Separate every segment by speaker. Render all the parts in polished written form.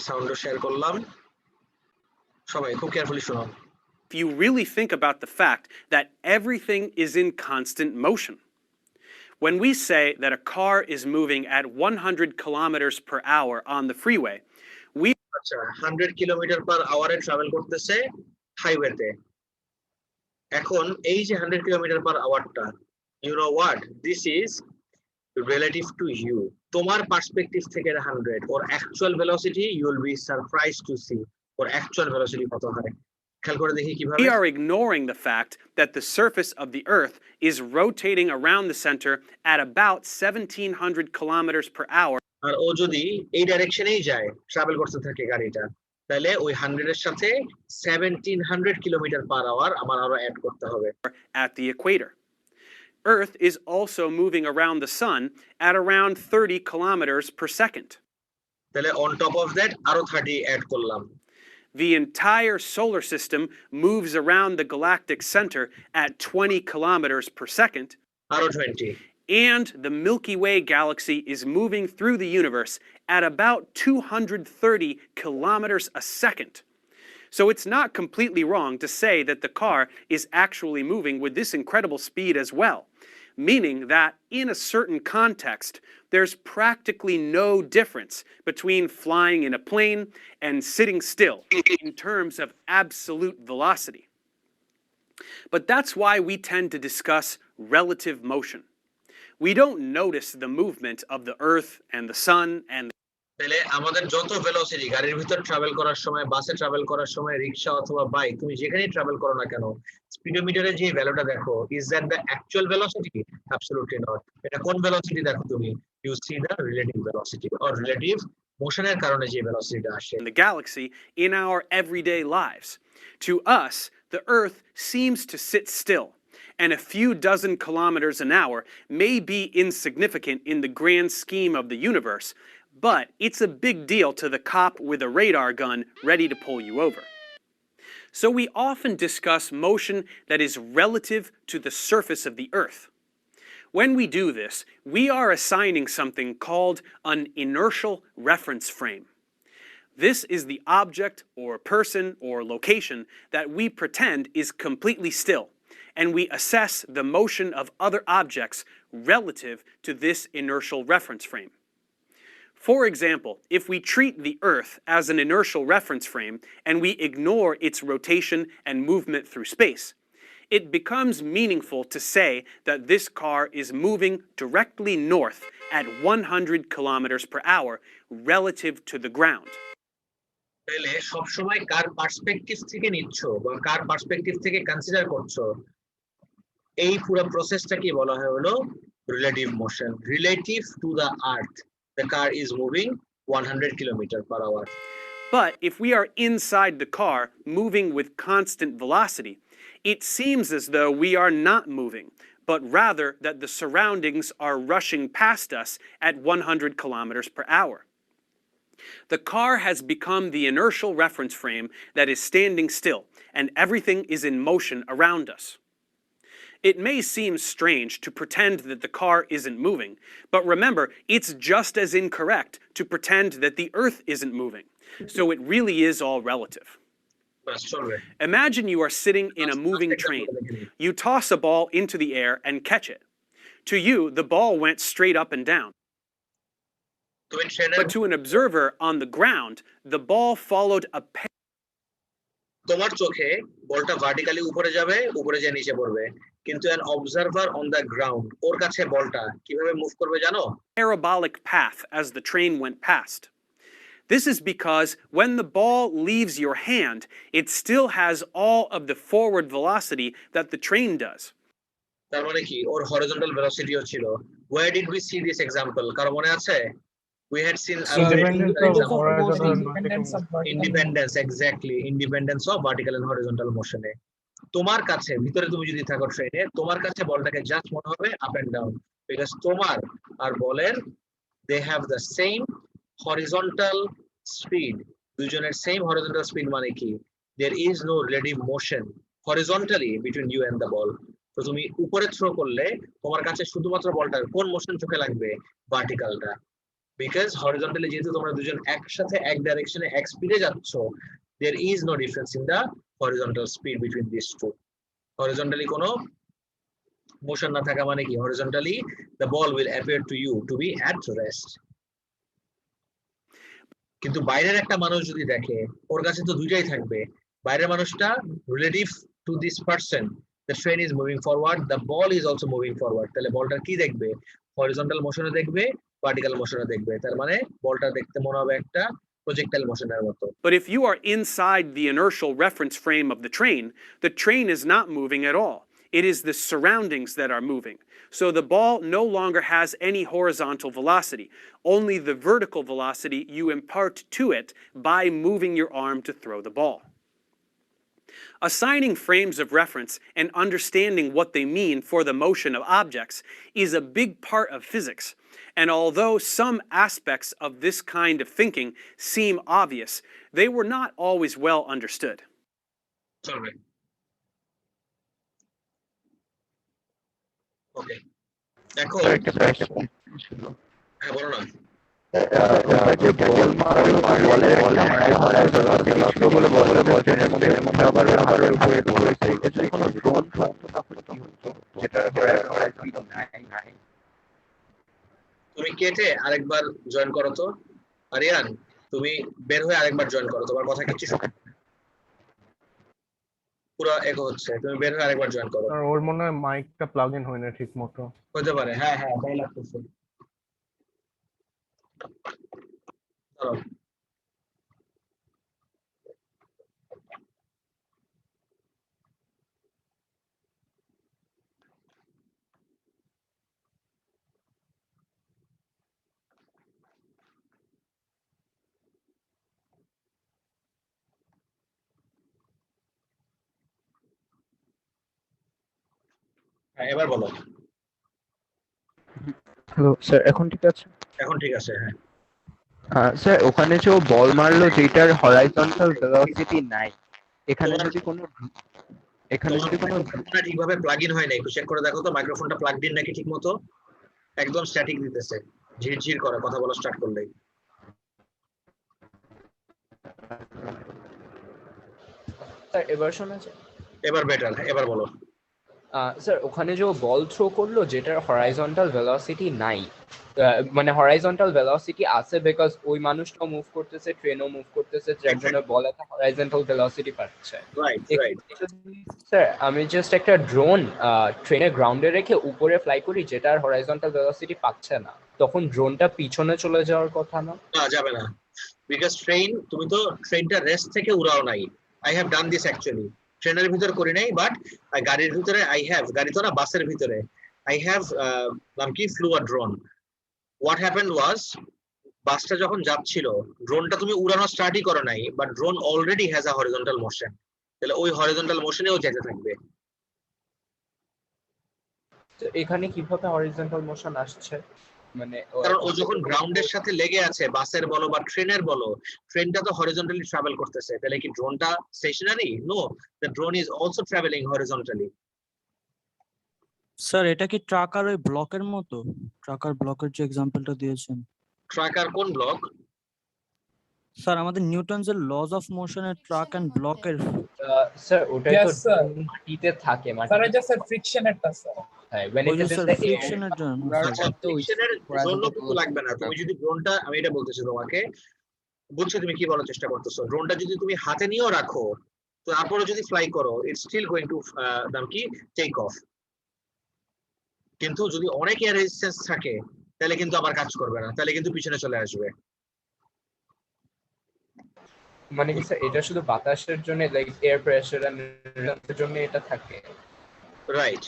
Speaker 1: সাউন্ডও share করলাম সবাই খুব কেয়ারফুলি শুনো
Speaker 2: If you really think about the fact that everything is in constant motion. When we say that a car is moving at 100 kilometers per hour on the freeway, we
Speaker 1: 100 kilometre per আওয়ারে travel করতেছে হাইওয়েতে এখন এই যে 100 kilometre per আওয়ারটা you know what this is relative to you তোমার perspective থেকে 100 or actual velocity you will be surprised to see or actual velocity কত হয় খেয়াল করে দেখি কিভাবে
Speaker 2: we are ignoring the fact that the surface of the earth is rotating around the center at about 1700 kilometers per hour
Speaker 1: আর ও যদি এই ডাইরেকশনেই যায় travel করতে থাকে গাড়িটা তাহলে ওই 100 এর সাথে 1700 কিলোমিটার পার আওয়ার আমার আরো অ্যাড করতে হবে
Speaker 2: at the equator. Earth is also moving around the sun at around 30 kilometers per second.
Speaker 1: তাহলে on top of that আরো 30 অ্যাড করলাম
Speaker 2: The entire solar system moves around the galactic center at 20 kilometers per second.
Speaker 1: আরো 20
Speaker 2: And the Milky Way galaxy is moving through the universe at about 230 kilometers a second. So it's not completely wrong to say that the car is actually moving with this incredible speed as well, meaning that in a certain context, there's practically no difference between flying in a plane and sitting still in terms of absolute velocity. But that's why we tend to discuss relative motion. We don't notice the movement of the earth and the sun and
Speaker 1: তাহলে আমাদের যত velocity গাড়ির ভিতর travel করার সময় বাসে travel করার সময় রিকশা অথবা বাইক তুমি যেখানেই ট্রাভেল করো না কেন স্পিডোমিটারে যে ভ্যালুটা দেখো is that the actual velocity absolutely not এটা কোন ভেলোসিটি দেখো তুমি you see the relative velocity or relative মোশনের কারণে যে ভেলোসিটিটা আসে
Speaker 2: in the galaxy in our everyday lives. To us, the earth seems to sit still, and a few dozen kilometers an hour may be insignificant in the grand scheme of the universe, but it's a big deal to the cop with a radar gun ready to pull you over. So we often discuss motion that is relative to the surface of the earth. When we do this, we are assigning something called an inertial reference frame. This is the object or person or location that we pretend is completely still, and we assess the motion of other objects relative to this inertial reference frame. For example, if we treat the Earth as an inertial reference frame and we ignore its rotation and movement through space, it becomes meaningful to say that this car is moving directly north at 100 kilometers per hour relative to the ground.
Speaker 1: তাহলে সব সময় কার perspective থেকে নিচ্ছো বা কার perspective থেকে consider করছো এই পুরো প্রসেসটাকে বলা হয় হলো relative motion relative to the earth the car is moving 100 kilometers per hour.
Speaker 2: But if we are inside the car, moving with constant velocity, it seems as though we are not moving, but rather that the surroundings are rushing past us at 100 kilometers per hour. The car has become the inertial reference frame that is standing still, and everything is in motion around us. It may seem strange to pretend that the car isn't moving, but remember, it's just as incorrect to pretend that the Earth isn't moving. So it really is all relative. Imagine you are sitting in a moving train. You toss a ball into the air and catch it. To you, the ball went straight up and down. But to an observer on the ground, the ball followed a
Speaker 1: তোমার চোখে বলটা vertically উপরে যাবে উপরে যে নিচে পড়বে কিন্তু an observer on the ground ওর কাছে বলটা কিভাবে মুভ করবে জানো
Speaker 2: parabolic path as the train went past. This is because when the ball leaves your hand, it still has all of the forward velocity that the train does.
Speaker 1: তার মানে কি ওর horizontal velocity ও ছিল. Where did we see this example? কারো মনে আছে? We had seen independence exactly independence of vertical and horizontal motion এ তোমার কাছে ভিতরে তুমি যদি থাকো ট্রেনে তোমার কাছে বলটাকে জাস্ট মনে হবে আপ এন্ড ডাউন বিকজ তোমার আর বলের they have the same horizontal speed দুজনের same horizontal speed মানে কি there is no relative motion horizontally between you and the ball তো তুমি উপরে থ্রো করলে তোমার কাছে শুধুমাত্র বলটার কোন মোশন চোখে লাগবে ভার্টিক্যালটা বিকজ হরিজন্টালি যেহেতু তোমরা দুজন একসাথে এক ডাইরেকশনে এক স্পিডে যাচ্ছ, there is no difference in the horizontal speed between these two. Horizontally কোনো মোশন না থাকা মানে কি, horizontally the ball will appear to you to be at rest. কিন্তু বাইরের একটা মানুষ যদি দেখে, ওর কাছে তো দুইটাই থাকবে। বাইরের মানুষটা relative to this person, the train is moving forward, the ball is also moving forward, তাহলে বলটা কি দেখবে, হরিজন্টাল মোশনে দেখবে, ভার্টিক্যাল মোশনে দেখবে। তার মানে বলটা দেখতে মনে হবে একটা প্রজেক্টাইল মোশনের মতো।
Speaker 2: But if you are inside the inertial reference frame of the train is not moving at all. It is the surroundings that are moving. So the ball no longer has any horizontal velocity, only the vertical velocity you impart to it by moving your arm to throw the ball. Assigning frames of reference and understanding what they mean for the motion of objects is a big part of physics. And although some aspects of this kind of thinking seem obvious, they were not always well understood.
Speaker 1: চলবে। ওকে, দেখো হ্যাঁ বলো না। তুমি কেটে আরেকবার join করো তো। আরিয়ান, তুমি বের হয়ে আরেকবার জয়েন করো, তোমার কথা কিছু পুরো একো হচ্ছে, তুমি বের হয়ে আরেকবার জয়েন করো।
Speaker 3: আর ওর মনে হয় মাইকটা প্লাগ ইন হয় না ঠিক মতো।
Speaker 1: হতে পারে, হ্যাঁ হ্যাঁ তাই লাগতেছে। চলো হ্যাঁ এবার বলো।
Speaker 4: হ্যালো স্যার, এখন ঠিক আছে?
Speaker 1: এখন ঠিক আছে, হ্যাঁ।
Speaker 4: স্যার ওখানে যে ও বল মারলো যেটার হরাইজন্টাল ভেলোসিটি নাই, এখানে যদি কোনো
Speaker 1: মাইক্রোফোনটা ঠিকভাবে প্লাগ ইন হয় না, একটু চেক করে দেখো তো মাইক্রোফোনটা প্লাগ ইন নাকি ঠিকমতো। একদম স্ট্যাটিক দিতেছে, ঝিরঝির করে কথা বলা স্টার্ট করলেই।
Speaker 5: স্যার এবার শোনা যায়?
Speaker 1: এবার বেটার, এবার বলো।
Speaker 5: স্যার ওখানে যে বল থ্রো করলো যেটার হরাইজন্টাল ভেলোসিটি নাই, মানে হরাইজন্টাল ভেলোসিটি আছে বিকজ ওই মানুষটাও মুভ করতেছে, ট্রেনও মুভ করতেছে, যার জন্য বল একটা হরাইজন্টাল ভেলোসিটি পাচ্ছে।
Speaker 1: Right right.
Speaker 5: স্যার আমি জাস্ট একটা ড্রোন ট্রেনের গ্রাউন্ডে রেখে উপরে ফ্লাই করি যেটার হরাইজন্টাল ভেলোসিটি পাচ্ছে না, তখন ড্রোনটা পিছনে চলে যাওয়ার কথা না?
Speaker 1: না যাবে না, বিকজ তুমি তো ট্রেনটা রেস্ট থেকে উড়াও নাই। I have done this actually, ট্রেনের ভিতর করি নাই, বাট গাড়ির ভিতরে গাড়ি তো না, বাসের ভিতরে আই হ্যাভ নাম কি flew a drone. What happened was, বাসটা যখন যাচ্ছিল ড্রোনটা তুমি উড়ানো স্টার্টই করো নাই, but drone already has a horizontal motion, তাহলে ওই হরিজন্টাল মোশনেও যেতে থাকবে।
Speaker 5: তো এখানে কিভাবে হরিজন্টাল মোশন আসছে? মানে
Speaker 1: কারণ ও যখন গ্রাউন্ডের সাথে লেগে আছে, বাসের বলো বা ট্রেনের বলো, ট্রেনটা তো হরিজন্টালি ট্রাভেল করতেছে, তাহলে কি ড্রোনটা stationary? No, the drone is also travelling horizontally.
Speaker 6: Sir এটা কি ট্রাক আর ওই ব্লকের মতো? ট্রাক আর ব্লকের যে এক্সাম্পলটা দিয়েছেন।
Speaker 1: ট্রাক আর কোন ব্লক?
Speaker 6: স্যার আমাদের নিউটনস এর লজ অফ মোশনের ট্রাক এন্ড ব্লকের।
Speaker 5: স্যার ওটাই তো মাটিতে থাকে,
Speaker 7: স্যার এটা স্যার ফ্রিকশনেরটা স্যার।
Speaker 5: হ্যাঁ when it is in the air,
Speaker 6: ফ্রিকশনের জন্য
Speaker 1: ফ্রিকশনের জন্য কিছু লাগবে না। তুমি যদি ড্রোনটা, আমি এটা বলতেছি তোমাকে, বুঝছো তুমি কি বলার চেষ্টা করতেছো, ড্রোনটা যদি তুমি হাতে নিয়েও রাখো, তো তারপরে যদি ফ্লাই করো, ইটস স্টিল গোইং টু নাম কি টেক অফ। কিন্তু যদি অনেক এয়ার রেজিস্ট্যান্স থাকে তাহলে কিন্তু আবার কাজ করবে না, তাহলে কিন্তু পিছনে চলে আসবে।
Speaker 5: মানে কি স্যার এটা শুধু বাতাসের জন্য, লাইক এয়ার প্রেসার এন্ড এর জন্য এটা থাকে?
Speaker 1: Right.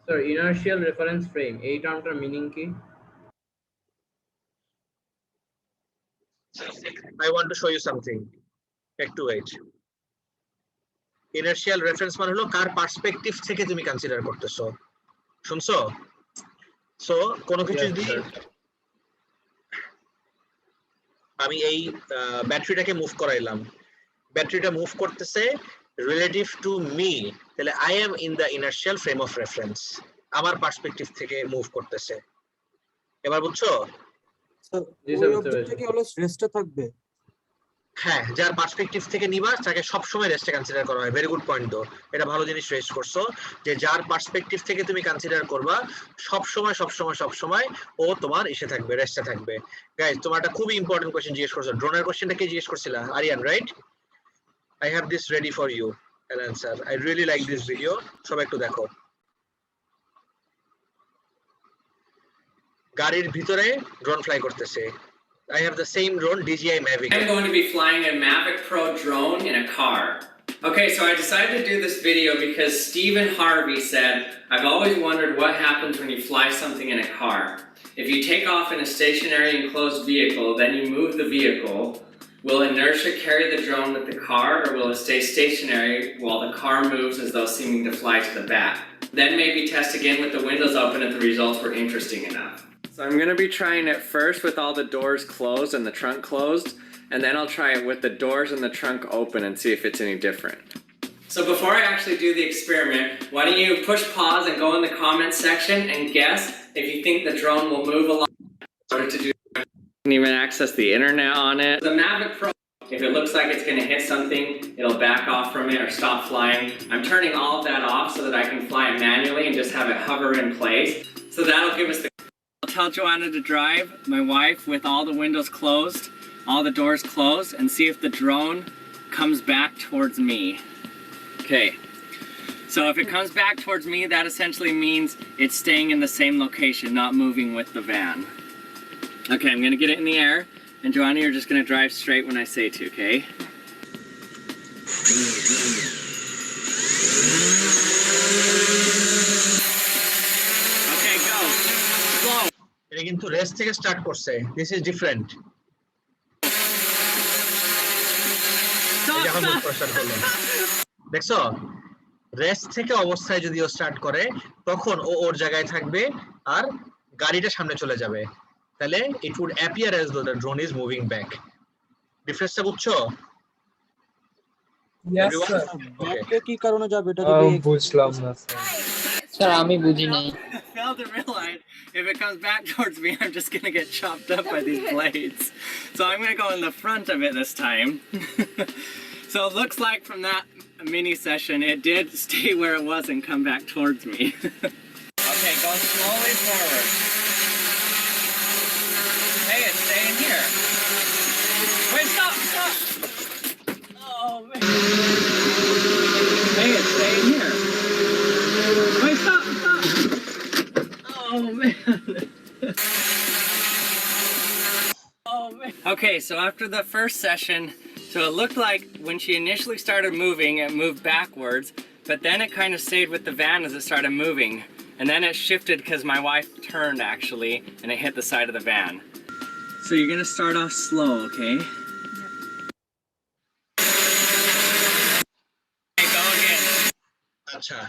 Speaker 7: Sir inertial reference frame এই টার্মটার মিনিং কি?
Speaker 1: I want to show you something. একটু ওয়েট। ইনার্শিয়াল রেফারেন্স মানে হলো কার পার্সপেক্টিভ থেকে তুমি কনসিডার করতেছো, শুনছো? সো কোনো কিছু যদি আমি এই ব্যাটারিটাকে মুভ করাইলাম, ব্যাটারিটা মুভ করতেছে রিলেটিভ টু মি, তাহলে I am in the inertial frame of reference. আমার পার্সপেক্টিভ থেকে মুভ করতেছে। এবার বুঝছো?
Speaker 6: স্যার
Speaker 7: জি
Speaker 6: ওই
Speaker 7: স্যার, বুঝতে
Speaker 6: অবজেক্টটা
Speaker 7: পেরেছি।
Speaker 6: কি অলওয়েজ রেস্টে থাকবে?
Speaker 1: হ্যাঁ, যার পার্সপেক্টিভ থেকে নিবা তাকে সবসময় রেস্টে কনসিডার করা হয়। ভেরি গুড পয়েন্ট তো, এটা ভালো জিনিস রেজ করছো যে যার পার্সপেক্টিভ থেকে তুমি কনসিডার করবা সবসময় সবসময় সবসময় ও তোমার এসে থাকবে, রেস্টে থাকবে। গাইস, তোমার একটা খুবই ইম্পর্টেন্ট কোশ্চেন জিজ্ঞেস করছো। ড্রোনের কোশ্চেনটা কে জিজ্ঞেস করছিলা? Aryan, right? I have this ready for you an answer. I really like this video, সবাই একটু দেখো। গাড়ির ভিতরে ড্রোন ফ্লাই করতেছে। I have the same drone, DJI Mavic.
Speaker 8: I'm going to be flying a Mavic Pro drone in a car. Okay, so I decided to do this video because Stephen Harvey said, I've always wondered what happens when you fly something in a car. If you take off in a stationary enclosed vehicle, then you move the vehicle, will inertia carry the drone with the car, or will it stay stationary while the car moves as though seeming to fly to the back? Then maybe test again with the windows open if the results were interesting enough. So I'm gonna be trying it first with all the doors closed and the trunk closed, and then I'll try it with the doors and the trunk open and see if it's any different. So before I actually do the experiment, why don't you push pause and go in the comments section and guess if you think the drone will move along in order to do. You can even access the internet on it. The Mavic Pro, if it looks like it's gonna hit something, it'll back off from it or stop flying. I'm turning all of that off so that I can fly it manually and just have it hover in place. So that'll give us the. I'll tell Joanna to drive, my wife, with all the windows closed, all the doors closed, and see if the drone comes back towards me. Okay. So if it comes back towards me, that essentially means it's staying in the same location, not moving with the van. Okay, I'm gonna get it in the air, and Joanna, you're just gonna drive straight when I say to, okay? Okay, go. Slow.
Speaker 1: এটা কিন্তু rest থেকে start করছে। This is different. যখন start করলো দেখছো, rest থেকে অবস্থায় যদি ও স্টার্ট করে তখন ও ওর জায়গায় থাকবে আর গাড়িটা সামনে চলে যাবে। তাহলে it would appear as though the drone is moving back. ডিফারেন্সটা বুঝছো?
Speaker 5: Yes,
Speaker 1: Everyone?
Speaker 5: sir.
Speaker 6: ব্যাকে কি কারণে যাবে এটা যদি
Speaker 5: বুঝলাম না স্যার।
Speaker 9: স্যার আমি বুঝি নাই।
Speaker 8: I failed to realize if it comes back towards me, I'm just gonna get chopped up by these blades. So I'm gonna go in the front of it this time. So it looks like from that mini session, it did stay where it was and come back towards me. Okay, go slowly forward. Hey, it's staying here. Wait, stop, stop! Oh, man. Hey, it's staying here. Wait, stop, stop! Oh, man. Oh, man. Okay, so after the first session, so it looked like when she initially started moving, it moved backwards, but then it kind of stayed with the van as it started moving. And then it shifted because my wife turned actually, and it hit the side of the van. So you're gonna start off slow, okay? Okay, go again.
Speaker 1: আচ্ছা,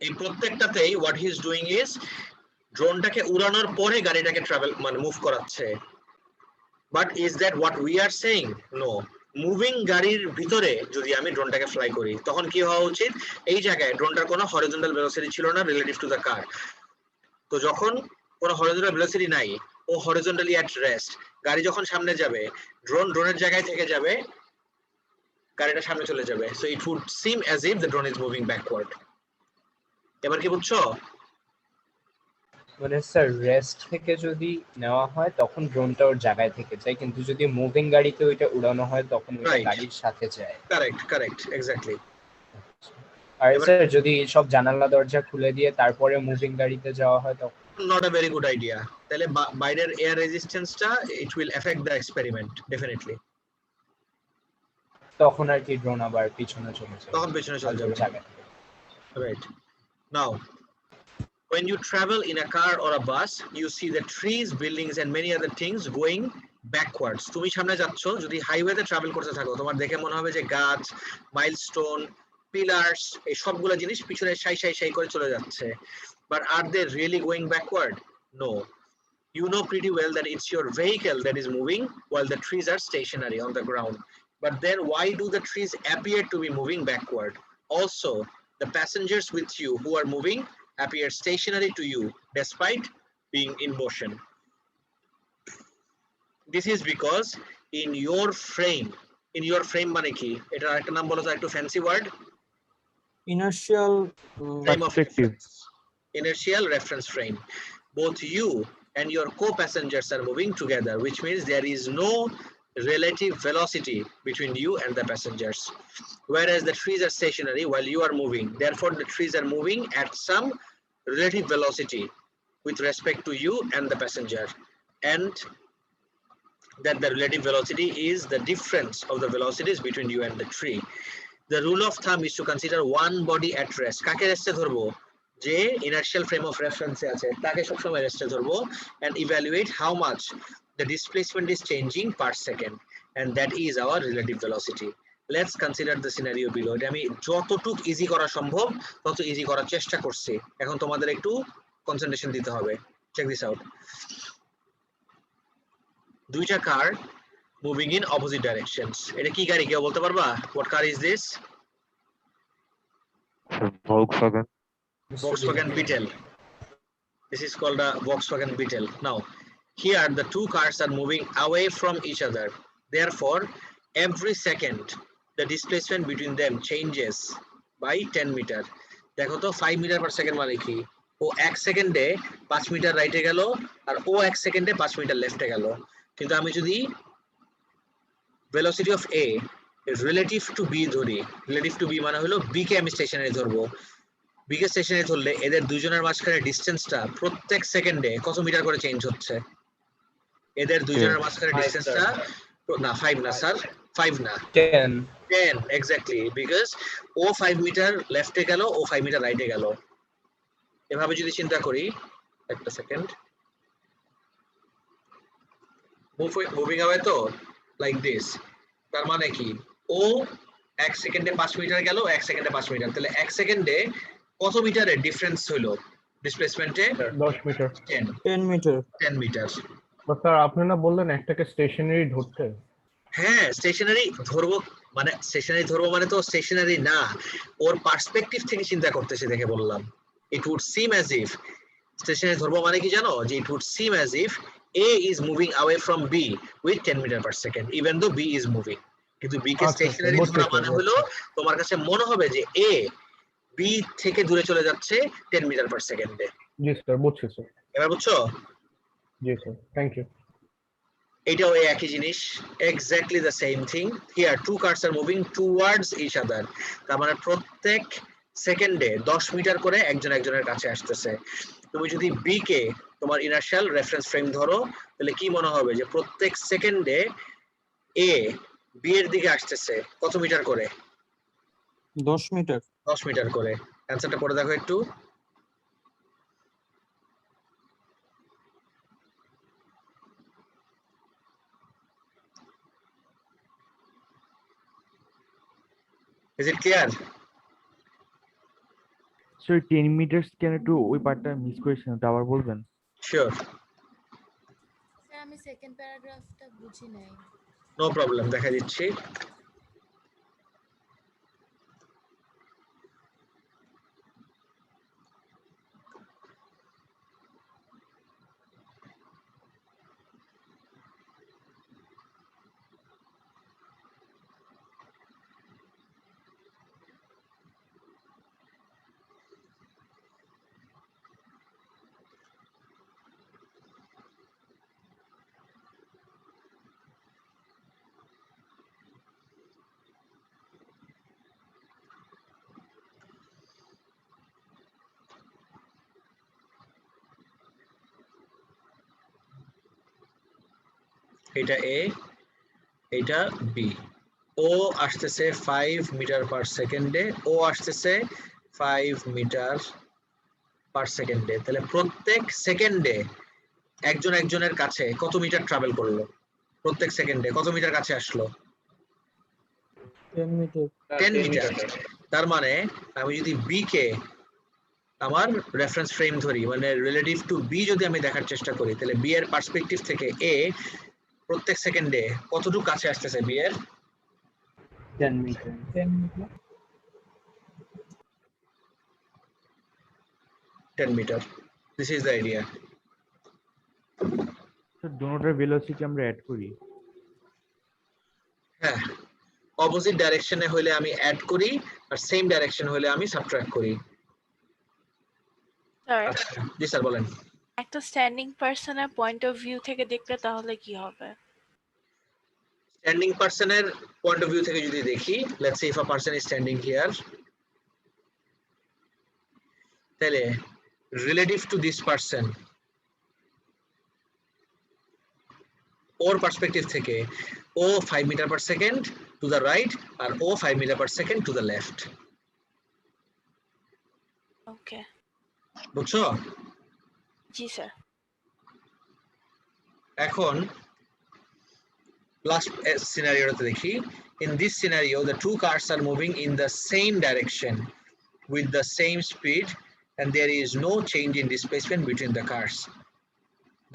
Speaker 1: এই প্রত্যেকটাতেই what he is doing is ড্রোনটাকে উড়ানোর পরে গাড়িটাকে travel মানে move করাচ্ছে। But is that what we are saying? No. Moving গাড়ির ভিতরে যদি আমি ড্রোনটাকে ফ্লাই করি তখন কি হওয়া উচিত? এই জায়গায় ড্রোনটার কোনো হরিজন্টাল ভেলোসিটি ছিল না রিলেটিভ টু দ্য কার। তো যখন কোনো হরিজন্টাল ভেলোসিটি নাই, ও হরিজন্টালি অ্যাট রেস্ট, গাড়ি যখন সামনে যাবে ড্রোনের জায়গায় থেকে যাবে, গাড়িটা সামনে চলে যাবে। So it would seem as if the drone is moving backward. এবার কি বুঝছো?
Speaker 5: মানে স্যার রেস্ট থেকে যদি নেওয়া হয় তখন ড্রোনটা ওর জায়গায় থেকে যায়, কিন্তু যদি মুভিং গাড়িতে ওইটা উড়ানো হয় তখন ওইটা
Speaker 1: Right.
Speaker 5: গাড়ির সাথে যায়।
Speaker 1: Correct correct exactly.
Speaker 5: আর
Speaker 1: এবার-
Speaker 5: স্যার যদি সব জানালা দরজা খুলে দিয়ে তারপরে মুভিং গাড়িতে যাওয়া হয় তখন
Speaker 1: not a very good idea. তাহলে বাইরের এয়ার রেজিস্ট্যান্সটা it will effect the experiment definitely.
Speaker 5: তখন আর কি ড্রোন আবার পিছনে চলে যায়,
Speaker 1: তখন পেছনে চলে যাবে।
Speaker 5: জায়গা থেকে।
Speaker 1: Right. Now, when you travel in a car or a bus, you see the trees, buildings and many other things going backwards. তুমি সামনে যাচ্ছ, যদি হাইওয়েতে ট্রাভেল করতে থাকো তোমার দেখে মনে হবে যে গাছ, মাইলস্টোন, পিলার্স এই সবগুলো জিনিস পিছনে সাই করে চলে যাচ্ছে। But are they really going backward? No. You know pretty well that it's your vehicle that is moving while the trees are stationary on the ground. But then why do the trees appear to be moving backward? Also, the passengers with you who are moving appear stationary to you despite being in motion. This is because in your frame মানে কি, এটা একটা নাম বলো তো, একটু fancy word.
Speaker 6: Inertial
Speaker 1: Frame of
Speaker 3: Perspective.
Speaker 1: reference. Inertial reference frame. Both you and your co-passengers are moving together, which means there is no relative velocity between you and the passengers. Whereas the trees are stationary while you are moving. Therefore, the trees are moving at some relative velocity with respect to you and the passenger. And that the relative velocity is the difference of the velocities between you and the tree. The rule of thumb is to consider one body at rest. কাকে রেস্টে ধরবো? যে inertial frame of reference আছে তাকে সবসময় রেস্টে ধরবো, and evaluate how much the displacement is changing per second, and that is our relative velocity. Let's consider the scenario below. এটা আমি যতটুক ইজি করা সম্ভব তত ইজি করার চেষ্টা করছি। এখন তোমাদের একটু কনসেন্ট্রেশন দিতে হবে। Check this out. দুইটা কার moving in opposite directions. এটা কি গাড়ি কেউ বলতে পারবা? What car is this?
Speaker 3: Volkswagen.
Speaker 1: Volkswagen Beetle. This is called a Volkswagen Beetle. Now, here the two cars are moving away from each other. Therefore, every second the displacement between them changes by 10 meter. দেখো তো 5 meter per second মানে কি? ও 1 সেকেন্ডে 5 metre রাইটে গেল আর ও 1 সেকেন্ডে 5 metre লেফটে গেল। কিন্তু আমি যদি velocity of A is relative to B ধরি, relative to B মানে হলো B কে আমি স্টেশনারি ধরবো। B কে স্টেশনারি ধরলে এদের দুজনের মাঝখানে ডিসটেন্সটা প্রত্যেক সেকেন্ডে কত মিটার করে চেঞ্জ হচ্ছে? এদের দুজনের মাঝখানে ডিসটেন্সটা না 5 না স্যার, 5 না
Speaker 5: 10
Speaker 1: এক্স্যাক্টলি, বিকজ ও 5 মিটার লেফটে গেল, ও 5 মিটার রাইটে গেল। এভাবে যদি চিন্তা করি, একটা সেকেন্ড, মুভিং অ্যাওয়ে তো লাইক দিস, তার মানে কি ও 1 সেকেন্ডে 5 মিটার গেল, 1 সেকেন্ডে 5 মিটার, তাহলে 1 সেকেন্ডে কত মিটারের ডিফারেন্স হলো ডিসপ্লেসমেন্টে?
Speaker 3: 10 মিটার।
Speaker 6: 10 meter.
Speaker 1: 10 মিটার।
Speaker 3: স্যার আপনি না বললেন একটাকে স্টেশনারি ধরতে?
Speaker 1: হ্যাঁ, স্টেশনারি ধরবো মানে তো স্টেশনারি না, ওর পার্সপেক্টিভ থেকে চিন্তা করতেছে দেখে বললাম। It would seem as if, stationary ধরবো মানে কি জানো? যে it would seem as if A is moving away from B with 10 meter per second, even though B is moving. কিন্তু B কে স্টেশনারি ধরা মানে হলো তোমার কাছে মনে হবে যে A B থেকে দূরে চলে যাচ্ছে 10 মিটার পার সেকেন্ডে।
Speaker 3: জি স্যার, বুঝছি স্যার।
Speaker 1: এবার বুঝছো?
Speaker 3: জি স্যার, থ্যাংক ইউ।
Speaker 1: এটাও এই একই জিনিস, exactly the same thing. Here two cars are moving towards each other, তার মানে প্রত্যেক সেকেন্ডে 10 মিটার করে একজন একজনের কাছে আসতেছে। তুমি যদি বি কে তোমার ইনার্শিয়াল রেফারেন্স ফ্রেম ধরো, তাহলে কি মনে হবে যে প্রত্যেক সেকেন্ডে এ বি এর দিকে আসতেছে কত মিটার করে?
Speaker 6: 10 meter.
Speaker 1: 10 মিটার করে। অ্যানসারটা পড়ে দেখো একটু। Is it clear?
Speaker 10: Sir 10 metre কেন একটু ওই পার্টটা মিস করেছেন, ওটা আবার বলবেন?
Speaker 1: Sure.
Speaker 11: স্যার আমি সেকেন্ড প্যারাগ্রাফটা বুঝি নাই।
Speaker 1: No problem, দেখা দিচ্ছি। এটা এ, এটা বি। ও আসতেছে 5 মিটার পার সেকেন্ডে, ও আসতেছে 5 মিটার পার সেকেন্ডে। তাহলে প্রত্যেক সেকেন্ডে একজন একজনের কাছে কত মিটার ট্রাভেল করলো? প্রত্যেক সেকেন্ডে কত মিটার কাছে আসলো?
Speaker 6: 10 meter.
Speaker 1: 10 মিটার। তার মানে আমি যদি বি কে আমার রেফারেন্স ফ্রেম ধরি, মানে রিলেটিভ টু বি যদি আমি দেখার চেষ্টা করি, তাহলে বি এর পার্সপেক্টিভ থেকে এ প্রত্যেক সেকেন্ডে কতটুকু কাছে আসতেছে বি এর?
Speaker 6: 10 meter. 10 meter.
Speaker 1: 10 meter. This is the idea.
Speaker 10: Sir দুটোটার ভেলোসিটি আমরা অ্যাড করি।
Speaker 1: হ্যাঁ, অপোজিট ডাইরেকশনে হলে আমি অ্যাড করি আর সেম ডাইরেকশন হলে আমি সাবট্রাক্ট করি।
Speaker 11: স্যার
Speaker 1: আচ্ছা, জি স্যার বলেন।
Speaker 11: একটা স্ট্যান্ডিং পারসনের পয়েন্ট অফ ভিউ থেকে দেখলে তাহলে কি হবে?
Speaker 1: স্ট্যান্ডিং পারসনের পয়েন্ট অফ ভিউ থেকে যদি দেখি, let's say if a person is standing here, তাহলে রিলেটিভ টু দিস পারসন, ওর পার্সপেক্টিভ থেকে ও 5 metre per second to the right আর ও 5 metre per second to the left.
Speaker 11: Okay,
Speaker 1: বুঝছো?
Speaker 11: জি স্যার।
Speaker 1: এখন last scenario তে দেখি, in this scenario the two cars are moving in the same direction with the same speed and there is no change in displacement between the cars.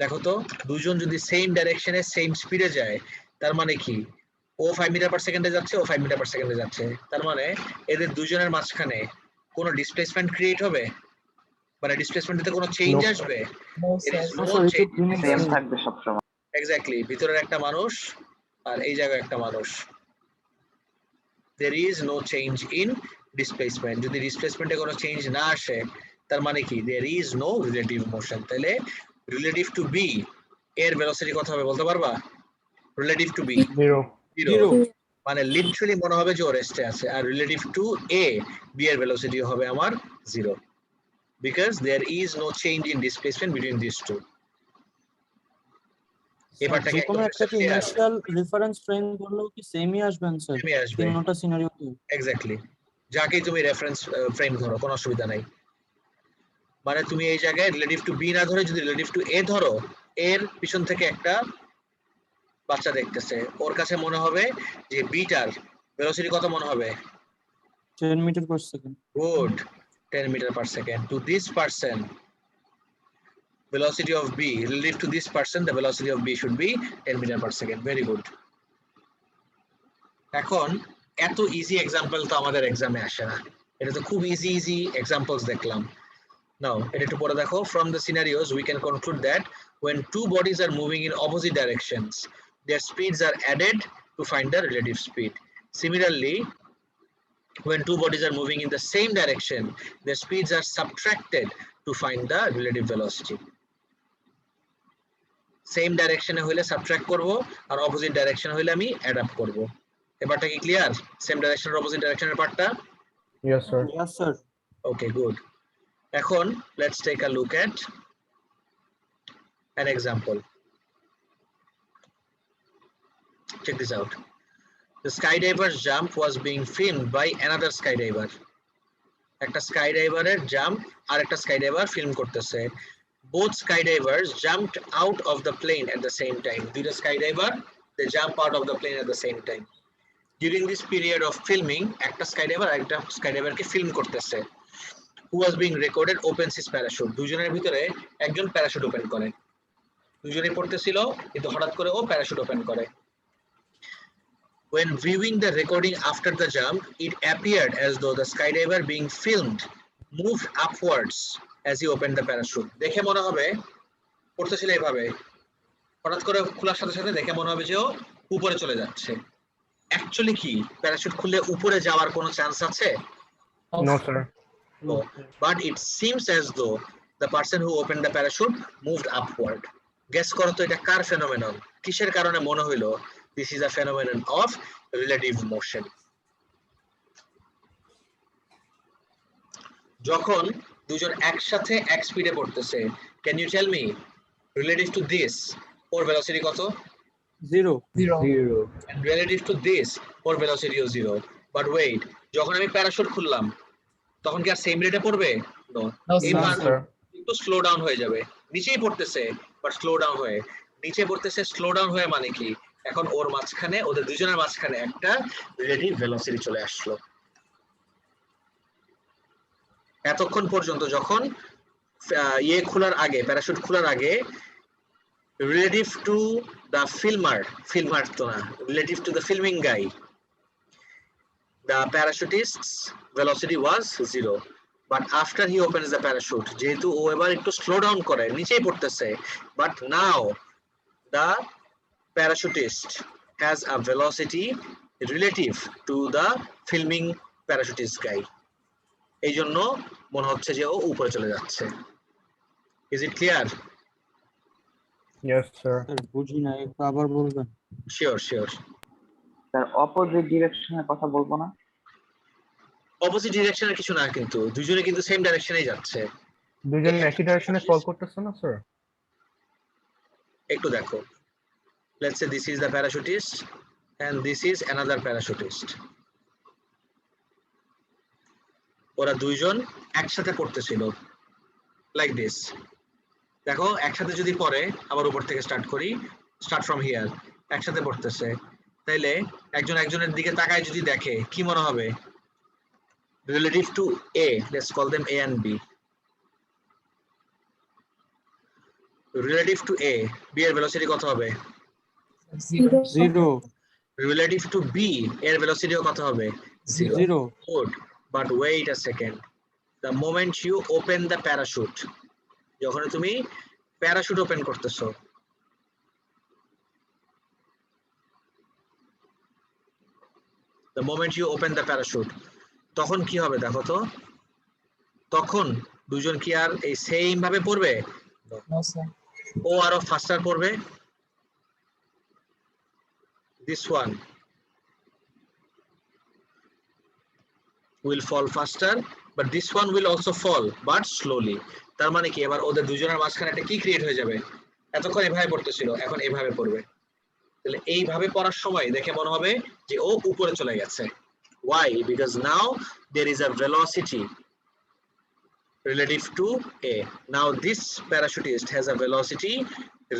Speaker 1: দেখো তো, দুজন যদি same ডাইরেকশনে সেম স্পিডে যায়, তার মানে কি ও 5 মিটার পার সেকেন্ডে যাচ্ছে, ও 5 মিটার পার সেকেন্ডে যাচ্ছে, তার মানে এদের দুজনের মাঝখানে কোনো ডিসপ্লেসমেন্ট ক্রিয়েট হবে, মানে ডিসপ্লেসমেন্টে কোনো চেঞ্জ আসবে?
Speaker 4: সেম থাকবে সবসময়।
Speaker 1: এক্স্যাক্টলি, ভিতরের একটা মানুষ আর এই জায়গায় একটা মানুষ, there is no change in displacement. যদি ডিসপ্লেসমেন্টে কোনো চেঞ্জ না আসে, তার মানে কি there is no relative motion. তাহলে relative to b এর ভেলোসিটি কত হবে বলতে পারবা? relative to b 0, মানে লিটারালি মনে হবে যে ও রেস্টে আছে। আর relative to a, b এর ভেলোসিটি হবে আমার 0, because there is no change in displacement between these two. এবারটাকে
Speaker 6: যেকোনো একটা কি ইনিশিয়াল রেফারেন্স ফ্রেম করলেও কি সেমই আসবেন স্যার?
Speaker 1: সেমই আসবে,
Speaker 6: তিনটা সিনারিওতে
Speaker 1: এক্স্যাক্টলি। যাকেই তুমি রেফারেন্স ফ্রেম ধরো, কোনো অসুবিধা নাই। মানে তুমি এই জায়গায় রিলেটিভ টু বি না ধরে যদি রিলেটিভ টু এ ধরো, এর পিছন থেকে একটা বাচ্চা দেখতেছে, ওর কাছে মনে হবে যে বিটার ভেলোসিটি কত মনে হবে?
Speaker 6: 10 metre per second.
Speaker 1: Good, 10 metre per second. To this person velocity of b, relative to this person the velocity of b should be 10 meter per second. Very good. এখন এত ইজি এক্সাম্পল তো আমাদের এক্সামে আসে না, এটা তো খুব ইজি এক্সাম্পলস দেখলাম। নাও এটা একটু পরে দেখো, from the scenarios we can conclude that when two bodies are moving in opposite directions their speeds are added to find the relative speed. Similarly, when two bodies are moving in the same direction their speeds are subtracted to find the relative velocity. Same ডাইরেকশনে হইলে subtract করব আর opposite direction হইলে আমি add up করব। এবারটা কি clear? Same direction আর opposite ডাইরেকশনের পার্টটা?
Speaker 3: Yes, sir.
Speaker 6: Yes, sir.
Speaker 1: Okay, good. এখন let's take a look at an example. Check this out. The skydiver's jump was being filmed by another skydiver. একটা স্কাইডাইভারের jump আর একটা skydiver film করতেছে। Both skydivers jumped out of the plane at the same time. দুইটা skydiver they jump out of the plane at the same time. During this period of filming, একটা skydiver আরেকটা স্কাইডাইভারকে film করতেছে। Who was being recorded opens his parachute. দুজনের ভিতরে একজন parachute open করে। দুজনেই পড়তেছিল কিন্তু হঠাৎ করে ও প্যারাশুট ওপেন করে। When viewing the recording after the jump, it appeared as though the skydiver being filmed moved upwards as he opened the parachute. দেখে মনে হবে পড়তেছিল এইভাবে, হঠাৎ করে খোলার সাথে সাথে দেখে মনে হবে যে ও উপরে চলে যাচ্ছে। অ্যাকচুয়ালি কি প্যারাশুট খুললে উপরে যাওয়ার কোনো চান্স আছে?
Speaker 3: No, sir.
Speaker 1: No. But it seems as though the person who opened the parachute moved upward. Guess করো তো এটা কার ফেনোমেনন? কিসের কারণে মনে হইলো? This is a phenomenon of relative motion. যখন দুজন একসাথে এক স্পিডে পড়তেছে, can you tell me relative to this ওর ভেলোসিটি কত?
Speaker 6: 0
Speaker 1: and relative to this ওর ভেলোসিটি ও 0. But wait, যখন আমি প্যারাশুট খুললাম তখন কি আর সেম রেটে পড়বে? No. এবার একটু স্লো ডাউন হয়ে যাবে, নিচেই পড়তেছে বাট স্লো ডাউন হয়ে, নিচে পড়তেছে স্লো ডাউন হয়ে, মানে কি এখন ওর মাঝখানে ওদের দুজনের মাঝখানে একটা রিলেটিভ ভেলোসিটি চলে আসলো। এতক্ষণ পর্যন্ত যখন ইয়ে খোলার আগে, প্যারাশুট খোলার আগে রিলেটিভ টু দ্য ফিল্মার তো না, relative to the filming guy, the parachutist's velocity was 0. But after he opens the parachute, যেহেতু ও এবার একটু স্লো ডাউন করে, নিচেই পড়তেছে, but now the parachutist has a velocity relative to the filming parachutist guy. এই জন্য মনে হচ্ছে যে ও উপরে চলে যাচ্ছে। Is it clear?
Speaker 3: Yes sir.
Speaker 6: বুঝি না, একটু আবার বলবেন।
Speaker 1: Sure sure.
Speaker 9: স্যার অপোজিট ডিরেকশনের কথা বলবো না?
Speaker 1: অপোজিট ডিরেকশনের কিছু না, কিন্তু দুজনে কিন্তু সেম ডাইরেকশনেই যাচ্ছে।
Speaker 3: দুজন একই ডাইরেকশনে ফল করতেছে না স্যার?
Speaker 1: একটু দেখো, let's say this is the parachutist and this is another parachutist. ওরা দুইজন একসাথে পড়তেছিল লাইক দিস। দেখো একসাথে যদি পড়ে, আবার উপর থেকে স্টার্ট করি, স্টার্ট ফ্রম হিয়ার, একসাথে পড়তেছে, তাইলে একজন একজনের দিকে তাকায় যদি দেখে কি মনে হবে? Relative to A, let's call them A and B. Relative to A, B এর ভেলোসিটি কত হবে?
Speaker 6: 0
Speaker 1: রিলেটিভ টু বি এর ভেলোসিটিও কত হবে?
Speaker 6: 0
Speaker 1: Good, but wait a second. The moment you open the parachute, যখন তুমি প্যারাশুট ওপেন করতেছো, the moment you open the parachute, তখন কি হবে দেখো তো? তখন দুজন কি আর এই সেম ভাবে পড়বে? ও আরো ফাস্টার পড়বে। This one will fall faster, but this one will also fall, but slowly. তার মানে কি এবার ওদের দুজনের মাঝখানে একটা কি ক্রিয়েট হয়ে যাবে? এতক্ষণ এভাবে পড়তেছিল, এখন এভাবে পড়বে। তাহলে এইভাবে পড়ার সময় দেখে মনে হবে যে ও উপরে চলে গেছে। Why? Because now there is a velocity relative to A. Now this parachutist has a velocity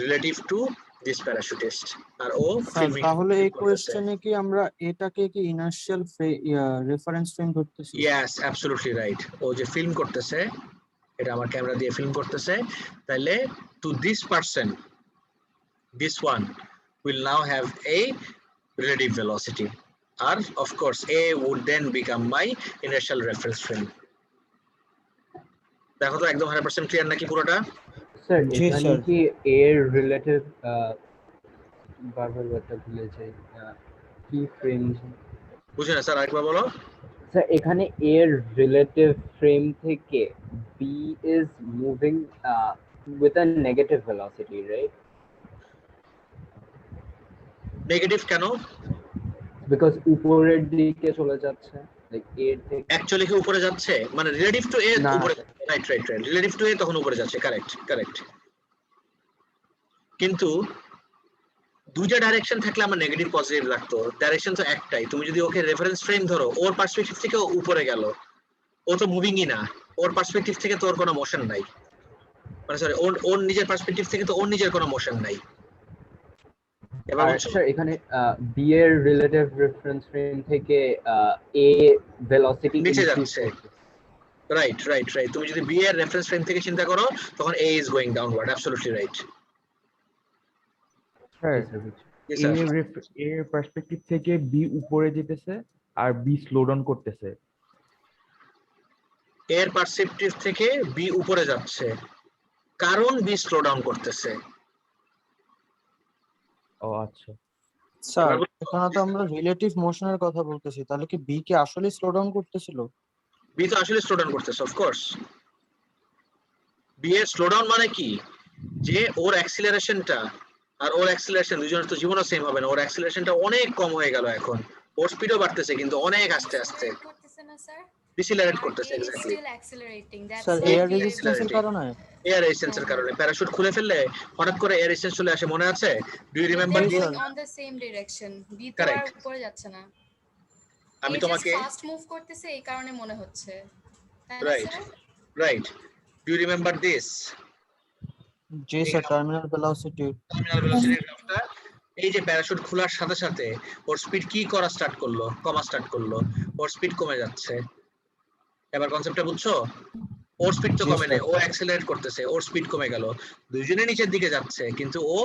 Speaker 1: relative to this parachutist. R O filming
Speaker 6: তাহলে এই
Speaker 1: করতেছে।
Speaker 6: কোশ্চেনে কি আমরা এটাকে কি ইনার্শিয়াল রেফারেন্স ফ্রেম ধরতেছি?
Speaker 1: Yes, absolutely right. ও যে ফিল্ম করতেছে, এটা আমার ক্যামেরা দিয়ে ফিল্ম করতেছে, তাহলে to this person, this one will now have a relative velocity, and of course A would then become my inertial reference frame. দেখো তো একদম 100% ক্লিয়ার নাকি পুরোটা?
Speaker 5: স্যার
Speaker 6: জি,
Speaker 5: এখানে
Speaker 6: স্যার।
Speaker 5: কি এর রিলেটিভ বারবার ব্যাপারটা ভুলে যাই, কি ফ্রেম?
Speaker 1: বুঝি না স্যার, আরেকবার বলো।
Speaker 5: স্যার এখানে এর রিলেটিভ ফ্রেম থেকে B is moving with a negative velocity, right?
Speaker 1: Negative কেন?
Speaker 5: বিকজ উপরের দিকে চলে যাচ্ছে, লাইক এর থেকে
Speaker 1: অ্যাকচুয়ালি কি উপরে যাচ্ছে? মানে রিলেটিভ টু এ
Speaker 5: না,
Speaker 1: উপরে, right right right, relative to A তখন উপরে যাচ্ছে, কারেক্ট কারেক্ট। কিন্তু দুইটা ডাইরেকশন থাকলে আমার নেগেটিভ পজিটিভ লাগতো, ডাইরেকশন তো একটাই। তুমি যদি ওকে রেফারেন্স ফ্রেম ধরো, ওর পার্সপেক্টিভ থেকে ও উপরে গেল, ও তো মুভিংই না, ওর পার্সপেক্টিভ থেকে তো ওর কোনো মোশন নাই, মানে সরি ওর নিজের পার্সপেক্টিভ থেকে তো ওর নিজের কোনো মোশন নাই। এবার বুঝছো?
Speaker 5: স্যার এখানে বি এর রিলেটিভ রেফারেন্স ফ্রেম থেকে এ ভেলোসিটি
Speaker 1: নিচে যাচ্ছে, রাইট রাইট রাইট। তুমি যদি বি এর রেফারেন্স ফ্রেম থেকে চিন্তা করো, তখন A is going downward, absolutely right.
Speaker 10: Sir
Speaker 1: Yes, sir.
Speaker 10: A perspective থেকে বি উপরে যেতেছে আর বি স্লো ডাউন করতেছে।
Speaker 1: এর পার্সপেক্টিভ থেকে বি উপরে যাচ্ছে, কারণ বি স্লো ডাউন করতেছে।
Speaker 10: ও আচ্ছা।
Speaker 6: স্যার এখানে তো আমরা রিলেটিভ মোশনের কথা বলতেছি, তাহলে কি বি কি আসলে স্লো ডাউন করতেছিল?
Speaker 1: বি তো আসলে স্লো ডাউন করতেছে, অফ কোর্স। বি এর স্লো ডাউন মানে কি? যে ওর অ্যাক্সিলারেশনটা আর ওর অ্যাক্সিলারেশন দুজনের তো জীবনও সেম হবে না, ওর অ্যাক্সিলারেশনটা অনেক কম হয়ে গেল এখন, ওর স্পিডও বাড়তেছে কিন্তু অনেক আস্তে আস্তে ডিসিলারেট করতেছে। এক্স্যাক্টলি
Speaker 6: স্যার এয়ার রেজিস্ট্যান্সের কারণে?
Speaker 1: এয়ার রেজিস্ট্যান্সের কারণে। প্যারাশুট খুলে ফেললে হঠাৎ করে এয়ার রেজিস্ট্যান্স চলে আসে, মনে আছে? Do you remember this?
Speaker 12: on the same direction B তো
Speaker 1: Correct.
Speaker 12: আর উপরে যাচ্ছে না,
Speaker 1: আমি তোমাকে
Speaker 12: ফাস্ট মুভ করতেছে এই কারণে মনে হচ্ছে, তাই না
Speaker 1: right
Speaker 12: sir?
Speaker 1: Right, do you remember this?
Speaker 6: জি sir, terminal velocity.
Speaker 1: Terminal velocity গ্রাফটা, এই যে প্যারাশুট খোলার সাথে সাথে ওর স্পিড কি করা স্টার্ট করলো? কমা স্টার্ট করলো, ওর স্পিড কমে যাচ্ছে। এবার কনসেপ্টটা বুঝছো? ওর স্পিড তো কমে নেই, ও অ্যাক্সেলারেট করতেছে, ওর স্পিড কমে গেল, দুইজনে নিচের দিকে যাচ্ছে, কিন্তু ও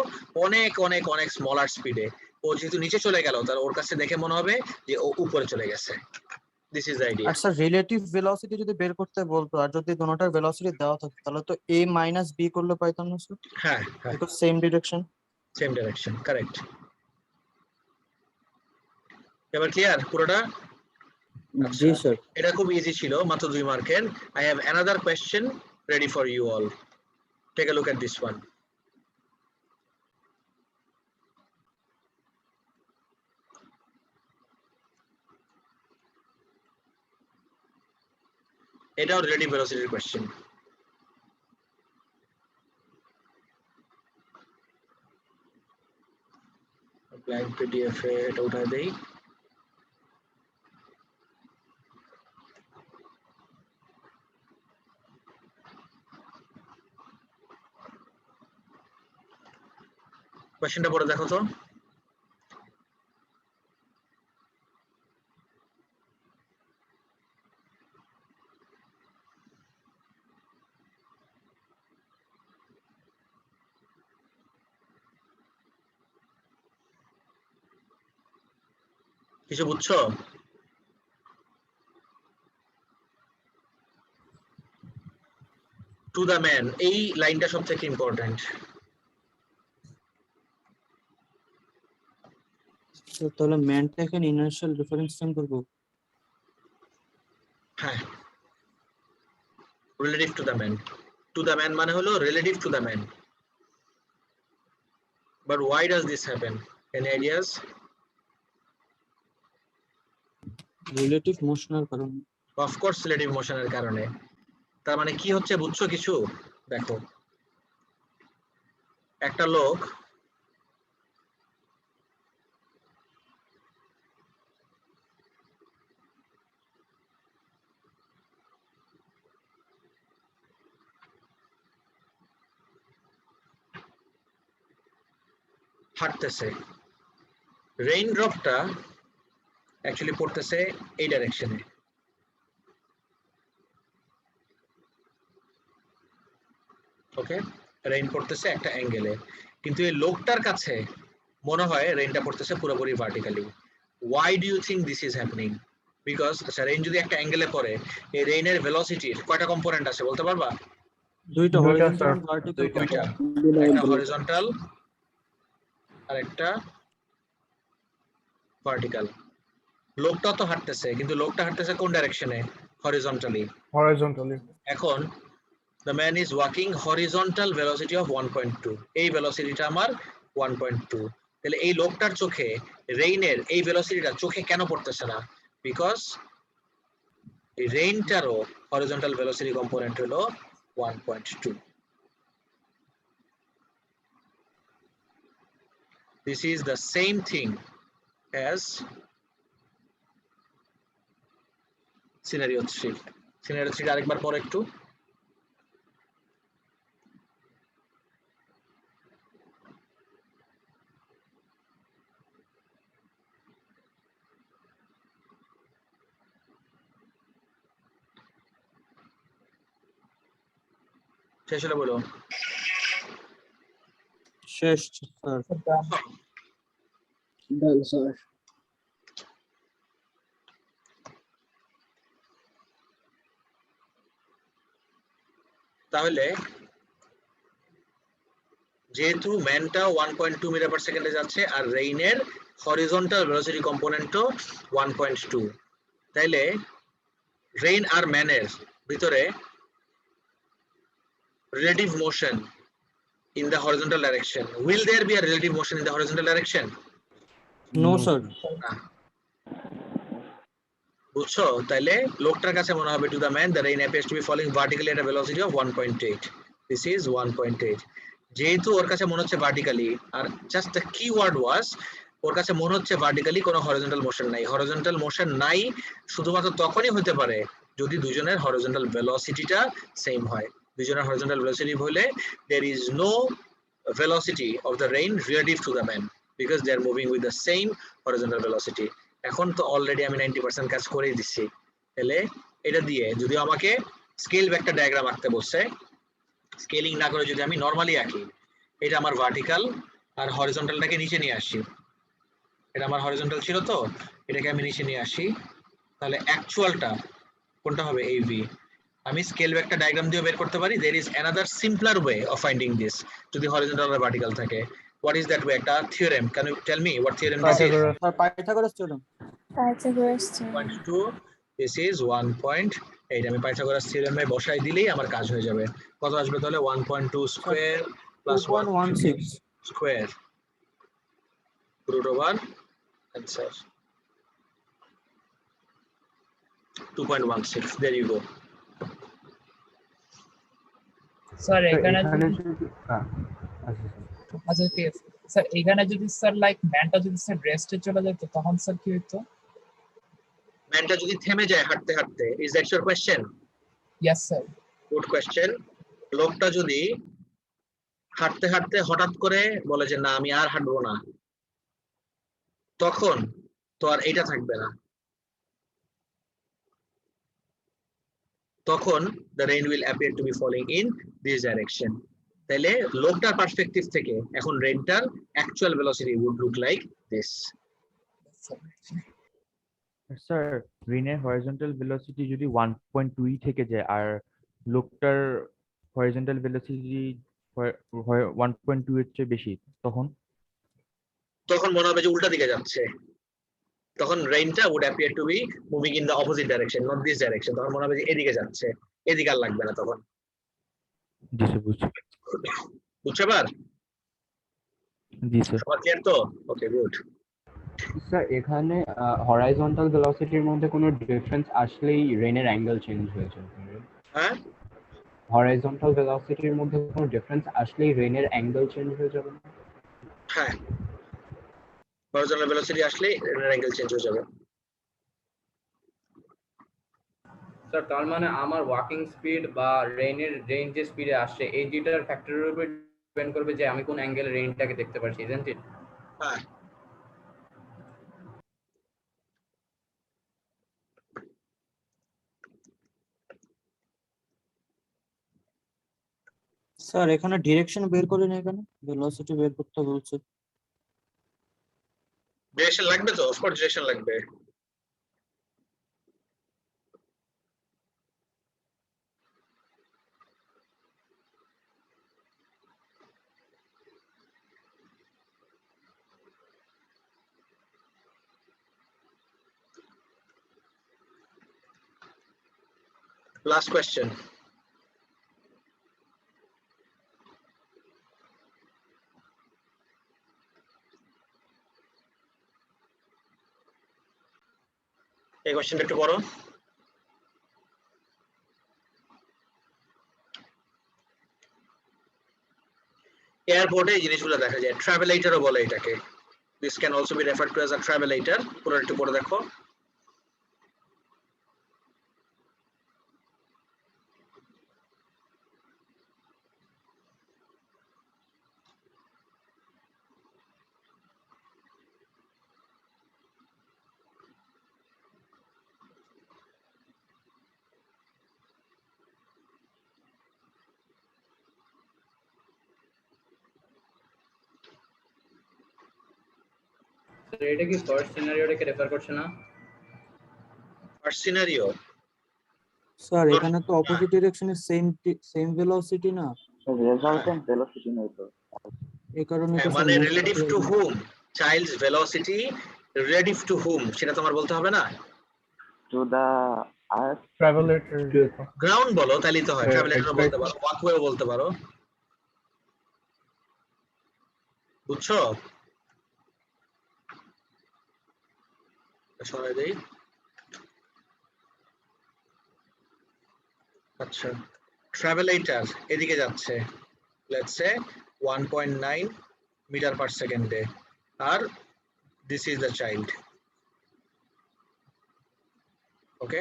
Speaker 1: অনেক অনেক অনেক স্মলার স্পিডে। ও যেহেতু নিচে চলে গেল, তার ওর কাছে দেখে মনে হবে যে ও উপরে চলে গেছে। This is idea.
Speaker 6: আর স্যার রিলেটিভ ভেলোসিটি যদি বের করতে বলতো আর যদি দুটোটার ভেলোসিটি দেওয়া থাকতো তাহলে তো a মাইনাস b করলে পাইতাম না স্যার,
Speaker 1: হ্যাঁ হ্যাঁ,
Speaker 6: because same direction.
Speaker 1: Same direction, correct. এবার ক্লিয়ার পুরোটা?
Speaker 6: জি স্যার।
Speaker 1: এটা খুব ইজি ছিল, মাত্র 2 মার্কের। I have another question ready for you all. Take a look at this one. এটাও রিলেটিভ ভেলোসিটির কোয়েশ্চেন। ব্ল্যাঙ্ক পিডিএফ এ এটা উঠায় দেই। কোয়েশ্চেনটা পড়ে দেখো তো। কিছু বুঝছো? টু দ্য ম্যান, এই লাইনটা সবথেকে ইম্পর্টেন্ট।
Speaker 6: তাহলে ম্যানটা এখানে ইনার্শিয়াল রেফারেন্স ফ্রেম করবো।
Speaker 1: হ্যাঁ, relative to the man. To the man মানে হলো relative to the man. But why does this happen? Any ideas?
Speaker 6: Relative মোশনের কারণে।
Speaker 1: অফকোর্স রিলেটিভ মোশনের কারণে। তার মানে কি হচ্ছে বুঝছো কিছু? দেখো, একটা লোক হাঁটতেছে, রেইন ড্রপটা অ্যাকচুয়ালি পড়তেছে এই ডাইরেকশনে। ওকে, রেইন পড়তেছে একটা অ্যাঙ্গেলে, কিন্তু এই লোকটার কাছে মনে হয় রেইনটা পড়তেছে পুরোপুরি vertically. Why do you think this is happening? Because আচ্ছা, রেইন যদি একটা অ্যাঙ্গেলে পড়ে, এই রেইনের ভেলোসিটির কয়টা কম্পোনেন্ট আছে বলতে পারবা?
Speaker 6: দুইটা,
Speaker 3: দুইটা,
Speaker 6: হরিজন্টাল
Speaker 3: স্যার।
Speaker 6: ভার্টিক্যাল।
Speaker 1: দুইটা, একটা হরিজন্টাল আর একটা ভার্টিক্যাল। লোকটা তো হাঁটতেছে, কিন্তু লোকটা হাঁটতেছে কোন ডাইরেকশনে? হরিজন্টালি।
Speaker 3: হরাইজন্টালি।
Speaker 1: এখন the man is walking horizontal velocity of 1.2, এই ভেলোসিটিটা আমার 1.2। তাহলে এই লোকটার চোখে রেইনের এই ভেলোসিটিটা চোখে কেন পড়তেছে না? বিকজ এই রেইনটারও হরিজন্টাল ভেলোসিটি কম্পোনেন্ট হলো 1.2। This is the same thing as scenario 3. Scenario 3 আরেকবার পর একটু। শেষ হলে বলো।
Speaker 6: শেষ স্যার। স্যার
Speaker 1: তাহলে যেহেতু ম্যানটা 1.2 মিটার পার সেকেন্ডে যাচ্ছে আর রেইনের হরিজন্টাল ভেলোসিটি কম্পোনেন্টও 1.2, তাইলে রেইন আর ম্যানের ভিতরে relative motion in the horizontal direction, will there be a relative motion in the horizontal direction?
Speaker 6: No sir.
Speaker 1: বুঝছো? তাইলে লোকটার কাছে মনে হবে, to the man the rain appears to be falling vertically at a velocity of 1.8. This is 1.8. যেহেতু ওর কাছে মনে হচ্ছে ভার্টিক্যালি, আর জাস্ট দ্য কিওয়ার্ড ওয়াজ ওর কাছে মনে হচ্ছে ভার্টিক্যালি, কোনো হরিজন্টাল মোশন নাই। হরিজন্টাল মোশন নাই শুধুমাত্র তখনই হতে পারে যদি দুজনের হরিজন্টাল ভেলোসিটিটা সেম হয়। দুজনের হরিজন্টাল ভেলোসিটি হলে there is no velocity of the rain relative to the man because they are moving with the same horizontal velocity. এখন তো অলরেডি আমি 90% কাজ করেই দিচ্ছি। তাহলে এটা দিয়ে যদি আমাকে স্কেল ভেক্টর ডায়াগ্রাম আঁকতে বলছে, স্কেলিং না করে যদি আমি নরমালি আঁকি, এটা আমার ভার্টিক্যাল আর হরিজন্টালটাকে নিচে নিয়ে আসি। এটা আমার হরিজন্টাল ছিল, তো এটাকে আমি নিচে নিয়ে আসি। তাহলে অ্যাকচুয়ালটা কোনটা হবে এই ভি। আমি স্কেল ভেক্টর ডায়াগ্রাম দিয়ে বের করতে পারি। there is another simpler way of finding this যদি horizontal or vertical থাকে। what is that way? একটা theorem, can you tell me what theorem this is?
Speaker 6: Pythagoras theorem.
Speaker 11: Pythagoras theorem.
Speaker 1: 1.2 this is 1.8 আমি Pythagoras থিওরেমে বসাই দিলেই আমার কাজ হয়ে যাবে। কত আসবে তাহলে 1.2 square plus
Speaker 6: 2.16
Speaker 1: square root over answer 2.16 there you go.
Speaker 13: Sir এখানে
Speaker 4: এখানে
Speaker 13: যদি
Speaker 4: যদি
Speaker 13: আচ্ছা ঠিক আছে স্যার এখানে যদি স্যার লাইক ম্যানটা যদি স্যার রেস্টে চলে যেত তখন স্যার কি হতো?
Speaker 1: ম্যানটা যদি থেমে যায় হাঁটতে হাঁটতে, is that your question?
Speaker 13: Yes sir.
Speaker 1: Good question. লোকটা যদি হাঁটতে হাঁটতে হঠাৎ করে বলে যে না আমি আর হাঁটবো না, তখন তো আর এটা থাকবে না, তখন the rain will appear to be falling in this direction. তাহলে লোকটার পার্সপেক্টিভ থেকে এখন রেনটার actual velocity would look like this.
Speaker 10: Sir রেনের হরিজন্টাল ভেলোসিটি যদি 1.2 থেকে যায় আর লোকটার হরিজন্টাল ভেলোসিটি 1.2 এর চেয়ে বেশি, তখন
Speaker 1: তখন মনে হবে যে উল্টা দিকে যাচ্ছে, তখন রেইনটা would appear to be moving in the opposite direction, not this direction. তখন মনে হবে যে এদিকে যাচ্ছে, এদিকে আর লাগবে না তখন।
Speaker 10: জি স্যার বুঝছি।
Speaker 1: বুঝছো এবার?
Speaker 10: জি স্যার।
Speaker 1: সবার ক্লিয়ার তো? Okay good.
Speaker 5: স্যার এখানে হরাইজন্টাল ভেলোসিটির মধ্যে কোনো ডিফারেন্স আসলেই রেনের অ্যাঙ্গেল চেঞ্জ হয়ে যাবে।
Speaker 1: হ্যাঁ
Speaker 5: হরাইজন্টাল ভেলোসিটির মধ্যে কোনো ডিফারেন্স আসলেই রেনের অ্যাঙ্গেল চেঞ্জ হয়ে যাবে না?
Speaker 1: হ্যাঁ হরিজন্টাল ভেলোসিটি আসলে রেনের অ্যাঙ্গেল চেঞ্জ হয়ে যাবে।
Speaker 7: স্যার তার মানে আমার ওয়াকিং স্পিড বা রেন যে স্পিডে আসছে এই দুইটার ফ্যাক্টরের উপর ডিপেন্ড করবে যে আমি কোন অ্যাঙ্গেলে রেনটাকে দেখতে পাচ্ছি, ইজন্ট ইট?
Speaker 1: হ্যাঁ
Speaker 6: স্যার এখানে ডিরেকশন বের করে না, এখানে ভেলোসিটি বের করতে বলছে।
Speaker 1: ডিরেকশন লাগবে তো, অফকোর্স ডিরেকশন লাগবে। Last question. এই কোশ্চেনটা একটু পড়ো। এয়ারপোর্টে এই জিনিসগুলো দেখা যায়, ট্রাভেলেটরও বলে এটাকে। This can also be referred to as a travelator. পুরো একটু পড়ে দেখো।
Speaker 7: স্যার এটা কি ফার্স্ট সিনারিওটাকে রেফার করছে না?
Speaker 1: ফার্স্ট সিনারিও
Speaker 6: স্যার এখানে তো অপোজিট ডিরেকশনে সেম ভেলোসিটি না,
Speaker 9: রেজাল্টেন্ট ভেলোসিটি নেই তো,
Speaker 6: এই কারণে তো
Speaker 1: মানে relative to hmm, child's velocity relative to hmm সেটা তোমার বলতে হবে না।
Speaker 9: টু দা আর্থ
Speaker 3: ট্রাভেলেটর
Speaker 1: গ্রাউন্ড বলো তাহলেই তো হয়, ট্রাভেলেটর বলতে পারো, ওয়াকওয়ে বলতে পারো। বুঝছো? সরাই দেই। আচ্ছা ট্রাভেলেটর এদিকে যাচ্ছে, লেটস সে 1.9 মিটার পার সেকেন্ডে, আর this is the child. Okay,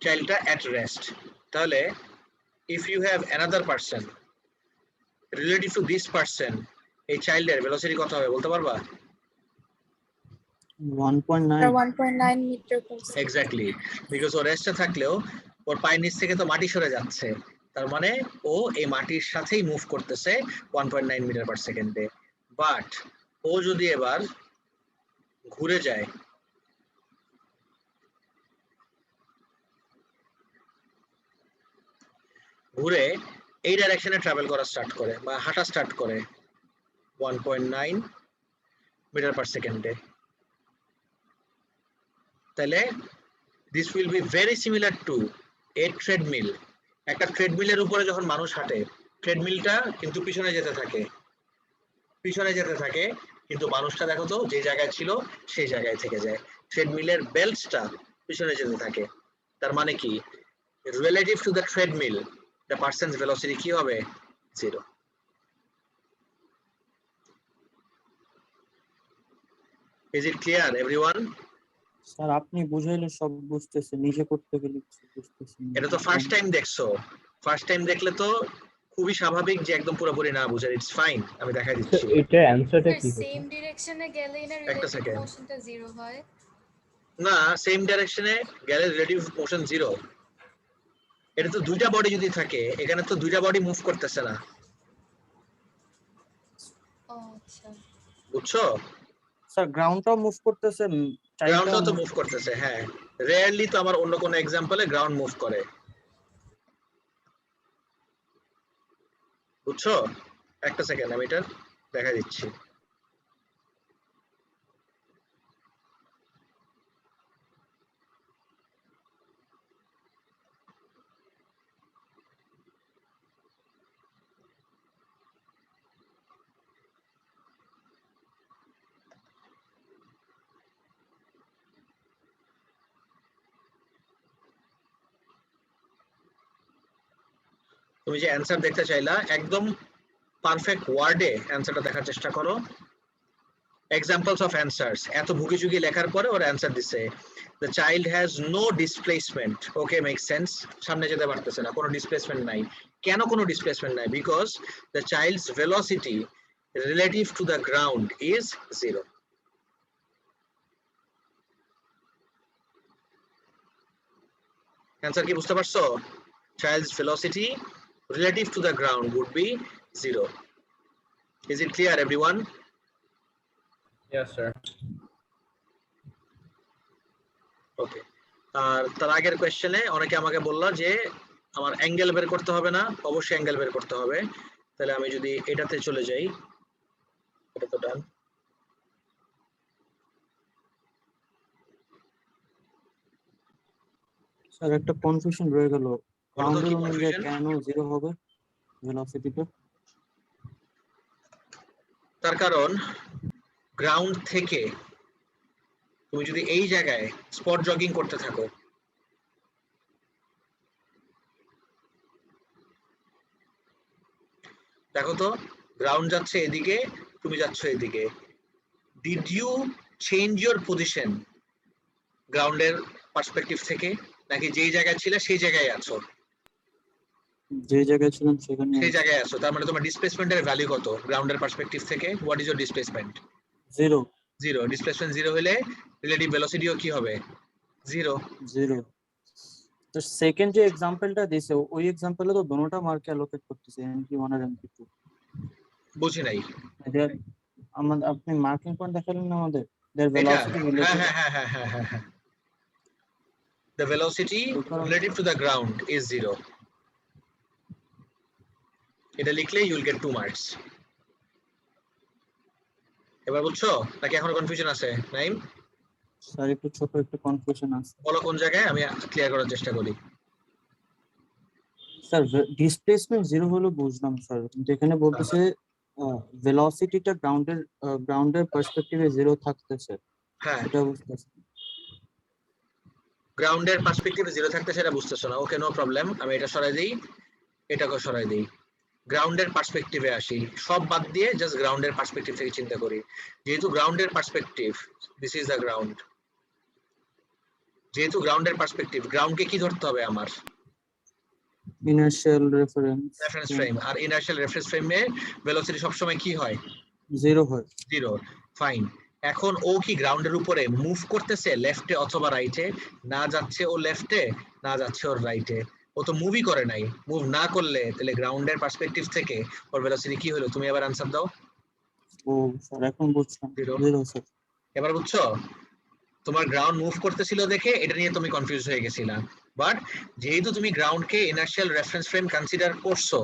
Speaker 1: চাইল্ডটা অ্যাট রেস্ট। তাহলে if you have another person relative to this person, এই চাইল্ডের ভেলোসিটি কত হবে বলতে পারবা?
Speaker 11: 1.9 meter per second.
Speaker 1: Exactly, because ও রেস্টে থাকলেও ওর পায়ের নিচ থেকে তো মাটি সরে যাচ্ছে, তার মানে ও এই মাটির সাথেই মুভ করতেছে 1.9 মিটার পার সেকেন্ডে। বাট ও যদি এবার ঘুরে যায়, ঘুরে এই ডাইরেকশনে ট্রাভেল করা স্টার্ট করে বা হাঁটা স্টার্ট করে 1.9 মিটার পার সেকেন্ডে, তাহলে this will be very similar to A treadmill. একটা ট্রেডমিলের উপরে যখন মানুষ হাঁটে, ট্রেডমিলটা কিন্তু পিছনে যেতে থাকে, কিন্তু মানুষটা দেখো তো যে জায়গায় ছিল সেই জায়গায় থেকে যায়। ট্রেডমিলের বেল্টটা পিছনে যেতে থাকে, তার মানে কি relative to the treadmill the persons velocity কি হবে? 0। Is it clear everyone?
Speaker 6: Sir আপনি বুঝাইলে সব বুঝতেছে, নিজে করতে গেলে কিছু বুঝতেছি না।
Speaker 1: এটা তো ফার্স্ট টাইম দেখছো, ফার্স্ট টাইম দেখলে তো খুবই স্বাভাবিক যে একদম পুরোপুরি না বুঝার, ইটস ফাইন, আমি দেখাই দিচ্ছি।
Speaker 10: এটা অ্যানসারটা কি হবে?
Speaker 12: সেম ডিরেকশনে গেলে না
Speaker 1: একটা
Speaker 12: রিলেটিভ
Speaker 1: সেকেন্ড,
Speaker 12: মোশনটা 0 হয়?
Speaker 1: না সেম ডাইরেকশনে গেলে রিলেটিভ মোশন 0। এটা তো দুইটা বডি যদি থাকে, এখানে তো দুইটা বডি মুভ করতেছে না,
Speaker 12: ও আচ্ছা।
Speaker 1: বুঝছো?
Speaker 6: স্যার গ্রাউন্ডটাও মুভ করতেছে,
Speaker 1: গ্রাউন্ডটাও তো মুভ করতেছে, হ্যাঁ। রেয়ারলি তো আমার অন্য কোনো এক্সাম্পলে গ্রাউন্ড মুভ করে, বুঝছো? একটা সেকেন্ড, আমি এটা দেখা দিচ্ছি। তুমি যে অ্যানসার দেখতে চাইলা, একদম পারফেক্ট ওয়ার্ডে অ্যানসারটা দেখার চেষ্টা করো। এক্সাম্পলস অফ অ্যানসার্স, এত ভুগিচুগি লেখার পরে ওর অ্যানসার দিছে the child has no displacement. Okay, make sense, সামনে যেতে পারতেছে না, কোনো ডিসপ্লেসমেন্ট নাই। কেন কোনো ডিসপ্লেসমেন্ট নাই? Because the child's velocity relative to the ground is 0। Answer কি বুঝতে পারছো? Child's velocity relative to the ground would be 0. Is it clear everyone?
Speaker 7: Yes sir.
Speaker 1: Okay. আর তার আগের কোশ্চেনে অনেকে আমাকে বললো যে আমার অ্যাঙ্গেল বের করতে হবে না, অবশ্যই অ্যাঙ্গেল বের করতে হবে। তাহলে আমি যদি এটাতে চলে যাই, এটা তো ডান।
Speaker 6: স্যার একটা কনফিউশন রয়ে গেল, গ্রাউন্ডের অনুযায়ী কেন 0 হবে ভেলোসিটিটা?
Speaker 1: তার কারণ গ্রাউন্ড থেকে তুমি যদি এই জায়গায় স্পট জগিং করতে থাকো, দেখো তো গ্রাউন্ড যাচ্ছে এদিকে, তুমি যাচ্ছ এদিকে, did you change your position গ্রাউন্ডের পার্সপেক্টিভ থেকে, নাকি যেই জায়গায় ছিলে সেই জায়গায় আছো?
Speaker 6: যে জায়গায় ছিলাম সেখানে
Speaker 1: সেই জায়গায় আছো, তার মানে তোমার ডিসপ্লেসমেন্টের ভ্যালু কত গ্রাউন্ডের পার্সপেক্টিভ থেকে? What is your displacement?
Speaker 6: 0।
Speaker 1: 0। Displacement 0 হলে রিলেটিভ ভেলোসিটিও কি হবে? 0।
Speaker 6: তো সেকেন্ড যে এক্সাম্পলটা দিছে, ওই এক্সাম্পলে তো দুটোটা মার্কে অ্যালোকেট করতেছে, MP1 আর MP2।
Speaker 1: বুঝি নাই।
Speaker 6: আমাদের আপনি মার্কিং পয়েন্ট দেখালেন না আমাদের, their velocity relative.
Speaker 1: হ্যাঁ। The velocity relative to the ground is 0. এটা লিখলে you will get 2 marks. এবার বুঝছো নাকি এখনো কনফিউশন আছে? নাইম
Speaker 6: স্যার একটু ছোট একটু কনফিউশন আছে।
Speaker 1: বলো কোন জায়গায়, আমি ক্লিয়ার করার চেষ্টা করি।
Speaker 6: স্যার ডিসপ্লেসমেন্ট 0 হলো বুঝলাম স্যার, যেখানে বলতেছে ভেলোসিটিটা গ্রাউন্ডের পার্সপেক্টিভে 0 থাকতেছে,
Speaker 1: হ্যাঁ
Speaker 6: এটা বুঝতেছি।
Speaker 1: গ্রাউন্ডের পার্সপেক্টিভে 0 থাকতে সেটা বুঝতেছো না? ওকে, নো প্রবলেম, আমি এটা সরাই দেই, এটাকে সরাই দেই। গ্রাউন্ডের পার্সপেক্টিভে আসি, সব বাদ দিয়ে জাস্ট গ্রাউন্ডের পার্সপেক্টিভ থেকে চিন্তা করি। যেহেতু গ্রাউন্ডের perspective, this is the ground, যেহেতু গ্রাউন্ডের পার্সপেক্টিভ, গ্রাউন্ডকে কি ধরতে হবে আমার?
Speaker 6: Inertial reference
Speaker 1: frame. আর ইনার্শিয়াল রেফারেন্স ফ্রেমে ভেলোসিটি সবসময় কি হয়?
Speaker 6: 0 হয়।
Speaker 1: 0। ফাইন। এখন ও কি গ্রাউন্ডের উপরে মুভ করতেছে লেফটে অথবা রাইটে? না যাচ্ছে ও লেফটে, না যাচ্ছে ওর রাইটে, ও তো মুভই করে নাই। মুভ না করলে তাহলে গ্রাউন্ডের পার্সপেক্টিভ থেকে ওর ভেলোসিটি কি হলো? তুমি এবার আনসার দাও।
Speaker 6: ও স্যার এখন বুঝলাম, 0 স্যার।
Speaker 1: এবার বুঝছো? তোমার গ্রাউন্ড মুভ করতেছিল দেখে এটা নিয়ে তুমি কনফিউজ হয়ে গেছিলা, বাট যেহেতু তুমি গ্রাউন্ডকে ইনার্শিয়াল রেফারেন্স ফ্রেম কনসিডার করছো,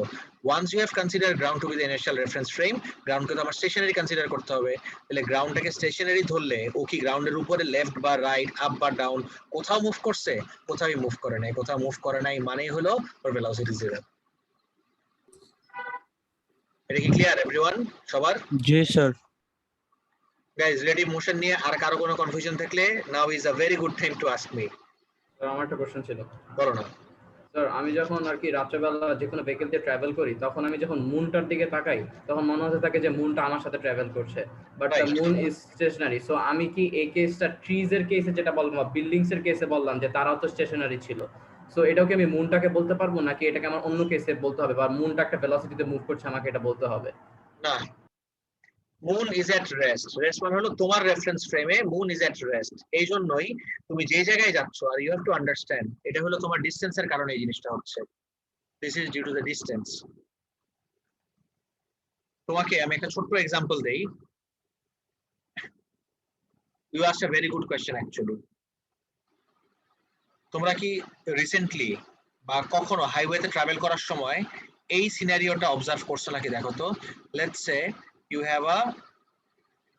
Speaker 1: once you have consider ground to be the inertial reference frame, গ্রাউন্ডকে তো আমার স্টেশনারি কনসিডার করতে হবে। তাহলে গ্রাউন্ডটাকে স্টেশনারি ধরলে ও কি গ্রাউন্ডের উপরে লেফট বা রাইট, আপ বা ডাউন কোথাও মুভ করছে? কোথাও মুভ করে নাই। কোথাও মুভ করে নাই মানেই হলো ওর ভেলোসিটি জিরো। এটা কি ক্লিয়ার এভরিওয়ান সবার?
Speaker 6: জি স্যার।
Speaker 1: গাইস রিলেটিভ মোশন নিয়ে আর কারো কোনো কনফিউশন থাকলে now is a very good time to ask me.
Speaker 7: Sir আমার একটা কোশ্চেন ছিল।
Speaker 1: বলো না।
Speaker 7: স্যার আমি যখন আর কি রাত্রেবেলা যে কোনো ভেহিকল দিয়ে ট্রাভেল করি, তখন আমি যখন মুনটার দিকে তাকাই তখন মনে হতে থাকে যে মুনটা আমার সাথে ট্রাভেল করছে, but the moon is stationary. So আমি কি এই কেসটা ট্রিজ এর কেসে যেটা বললাম বা বিল্ডিংস এর কেসে বললাম যে তারাও তো স্টেশনারি ছিল, সো এটাও কি আমি মুনটাকে বলতে পারবো নাকি এটাকে আমার অন্য কেসে বলতে হবে, বা মুনটা একটা ভেলোসিটিতে মুভ করছে আমাকে এটা বলতে হবে?
Speaker 1: না, moon is at rest. Rest মানে হলো তোমার রেফারেন্স ফ্রেমে মুন ইজ এট রেস্ট। এই জন্যই তুমি যে জায়গায় যাচ্ছ, are you have to understand এটা হলো তোমার ডিসটেন্সের কারণে এই জিনিসটা হচ্ছে। This is due to the distance. তোমাকে আমি একটা ছোট্ট এক্সাম্পল দেই। You asked a very good question actually. তোমরা কি রিসেন্টলি বা কখনো হাইওয়েতে ট্রাভেল করার সময় এই সিনারিওটা অবজার্ভ করছো নাকি দেখো তো। Let's say you have a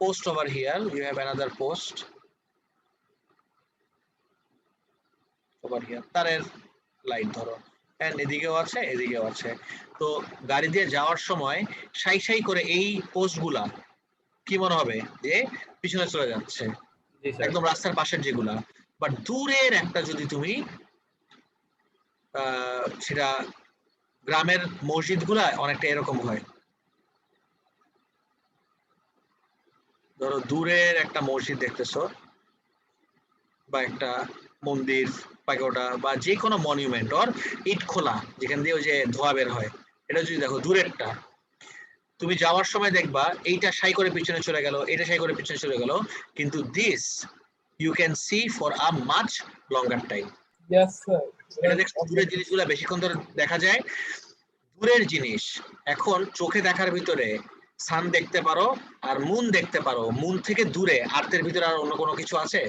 Speaker 1: post over here, you have another post over here, তারের লাইট ধরো, এন্ড এদিকেও আছে এদিকেও আছে। তো গাড়ি দিয়ে যাওয়ার সময় সাই সাই করে এই পোস্টগুলা কি মনে হবে যে পিছনে চলে যাচ্ছে, একদম রাস্তার পাশের যেগুলা। বাট দূরের একটা যদি তুমি সেটা গ্রামের মসজিদগুলা অনেকটা এরকম হয়। ধরো দূরের একটা মসজিদ দেখতেছো বা একটা মন্দির পাগোডা বা যে কোনো মনিউমেন্ট অর ইট খোলা যেখান দিয়ে ওই যে ধোয়া বের হয়, এটা যদি দেখো দূরেরটা, তুমি যাওয়ার সময় দেখবা এইটা সাই করে পিছনে চলে গেল, এটা সাই করে পিছনে চলে গেল, কিন্তু this you can see for a much longer time.
Speaker 13: Yes sir.
Speaker 1: এটা দেখো দূরের জিনিসগুলো বেশিক্ষণ ধরে দেখা যায়। দূরের জিনিস এখন চোখে দেখার ভিতরে সান দেখতে পারো আর মুন দেখতে পারো, মুন থেকে দূরে আর্থের ভিতরে আর অন্য কোনো কিছু আছে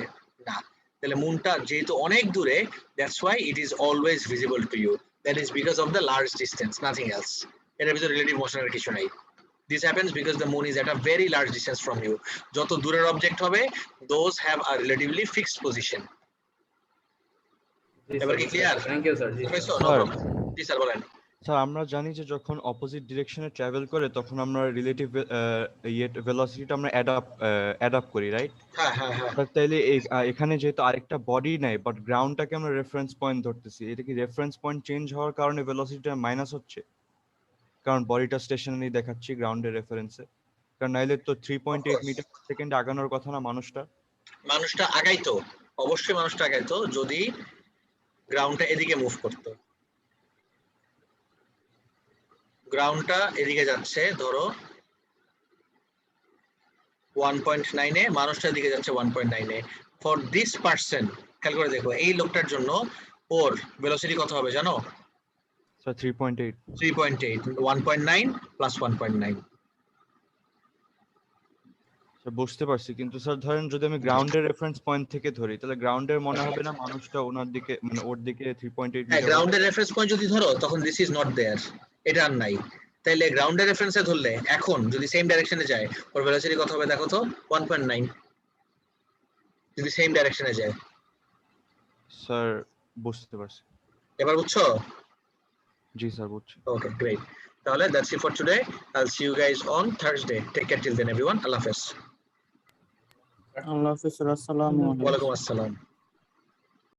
Speaker 1: না। তাহলে মুনটা যেহেতু অনেক দূরে, that's why it is always visible to you, that is because of the large distance, nothing else. এর ভিতরে রিলেটিভ মোশনের কিছু নাই। This happens because the moon is at a very large distance from you. যত দূরের object হবে those have a relatively fixed position. এবার কি ক্লিয়ার?
Speaker 7: Thank you sir.
Speaker 1: জি স্যার বলেন।
Speaker 10: স্যার আমরা জানি যে যখন অপোজিট ডিরেকশনে ট্রাভেল করে তখন আমরা রিলেটিভ ভেলোসিটিটা আমরা অ্যাডাপ্ট করি, রাইট?
Speaker 1: হ্যাঁ হ্যাঁ হ্যাঁ।
Speaker 10: তাইলে এখানে যেহেতু আরেকটা বডি নাই বাট গ্রাউন্ডটাকে আমরা রেফারেন্স পয়েন্ট ধরতেছি, এটা কি রেফারেন্স পয়েন্ট চেঞ্জ হওয়ার কারণে ভেলোসিটিটা মাইনাস হচ্ছে? কারণ বডিটা স্টেশনারি দেখাচ্ছি গ্রাউন্ডের রেফারেন্সে, কারণ নাইলে তো 3.8 মিটার পার সেকেন্ড আগানোর কথা না মানুষটা
Speaker 1: আগাইতো, অবশ্যই মানুষটা আগাইতো যদি গ্রাউন্ডটা এদিকে মুভ করতো। গ্রাউন্ডটা এদিকে যাচ্ছে ধরো 1.9 এ, মানুষটা এদিকে যাচ্ছে 1.9 এ। ফর দিস পারসন খেয়াল করে দেখো, এই লোকটার জন্য ওর ভেলোসিটি কত হবে জানো?
Speaker 10: স্যার 3.8।
Speaker 1: 1.9 প্লাস 1.9।
Speaker 10: স্যার বুঝতে পারছি, কিন্তু স্যার ধরেন যদি আমি গ্রাউন্ডের রেফারেন্স পয়েন্ট থেকে ধরি তাহলে গ্রাউন্ডের মনে হবে না মানুষটা ওনার দিকে মানে ওর দিকে 3.8
Speaker 1: হ্যাঁ, গ্রাউন্ডের রেফারেন্স পয়েন্ট যদি ধরো তখন দিস ইজ নট দেয়ার, এটা আর নাই। তাইলে গ্রাউন্ডের রেফারেন্সে ধরলে এখন যদি সেম ডাইরেকশনে যায় ওর ভেলোসিটি কত হবে দেখো তো? 1.9 যদি সেম ডাইরেকশনে যায়।
Speaker 10: স্যার বুঝতে পারছি।
Speaker 1: এবার বুঝছো?
Speaker 10: জি স্যার বুঝছি।
Speaker 1: Okay, great. তাহলে that's it for today. I'll see you guys on Thursday. Take care till then everyone. Allah Hafiz.
Speaker 6: আল্লাহ হাফেজ। আসসালামু আলাইকুম।
Speaker 1: Wa alaikum assalam.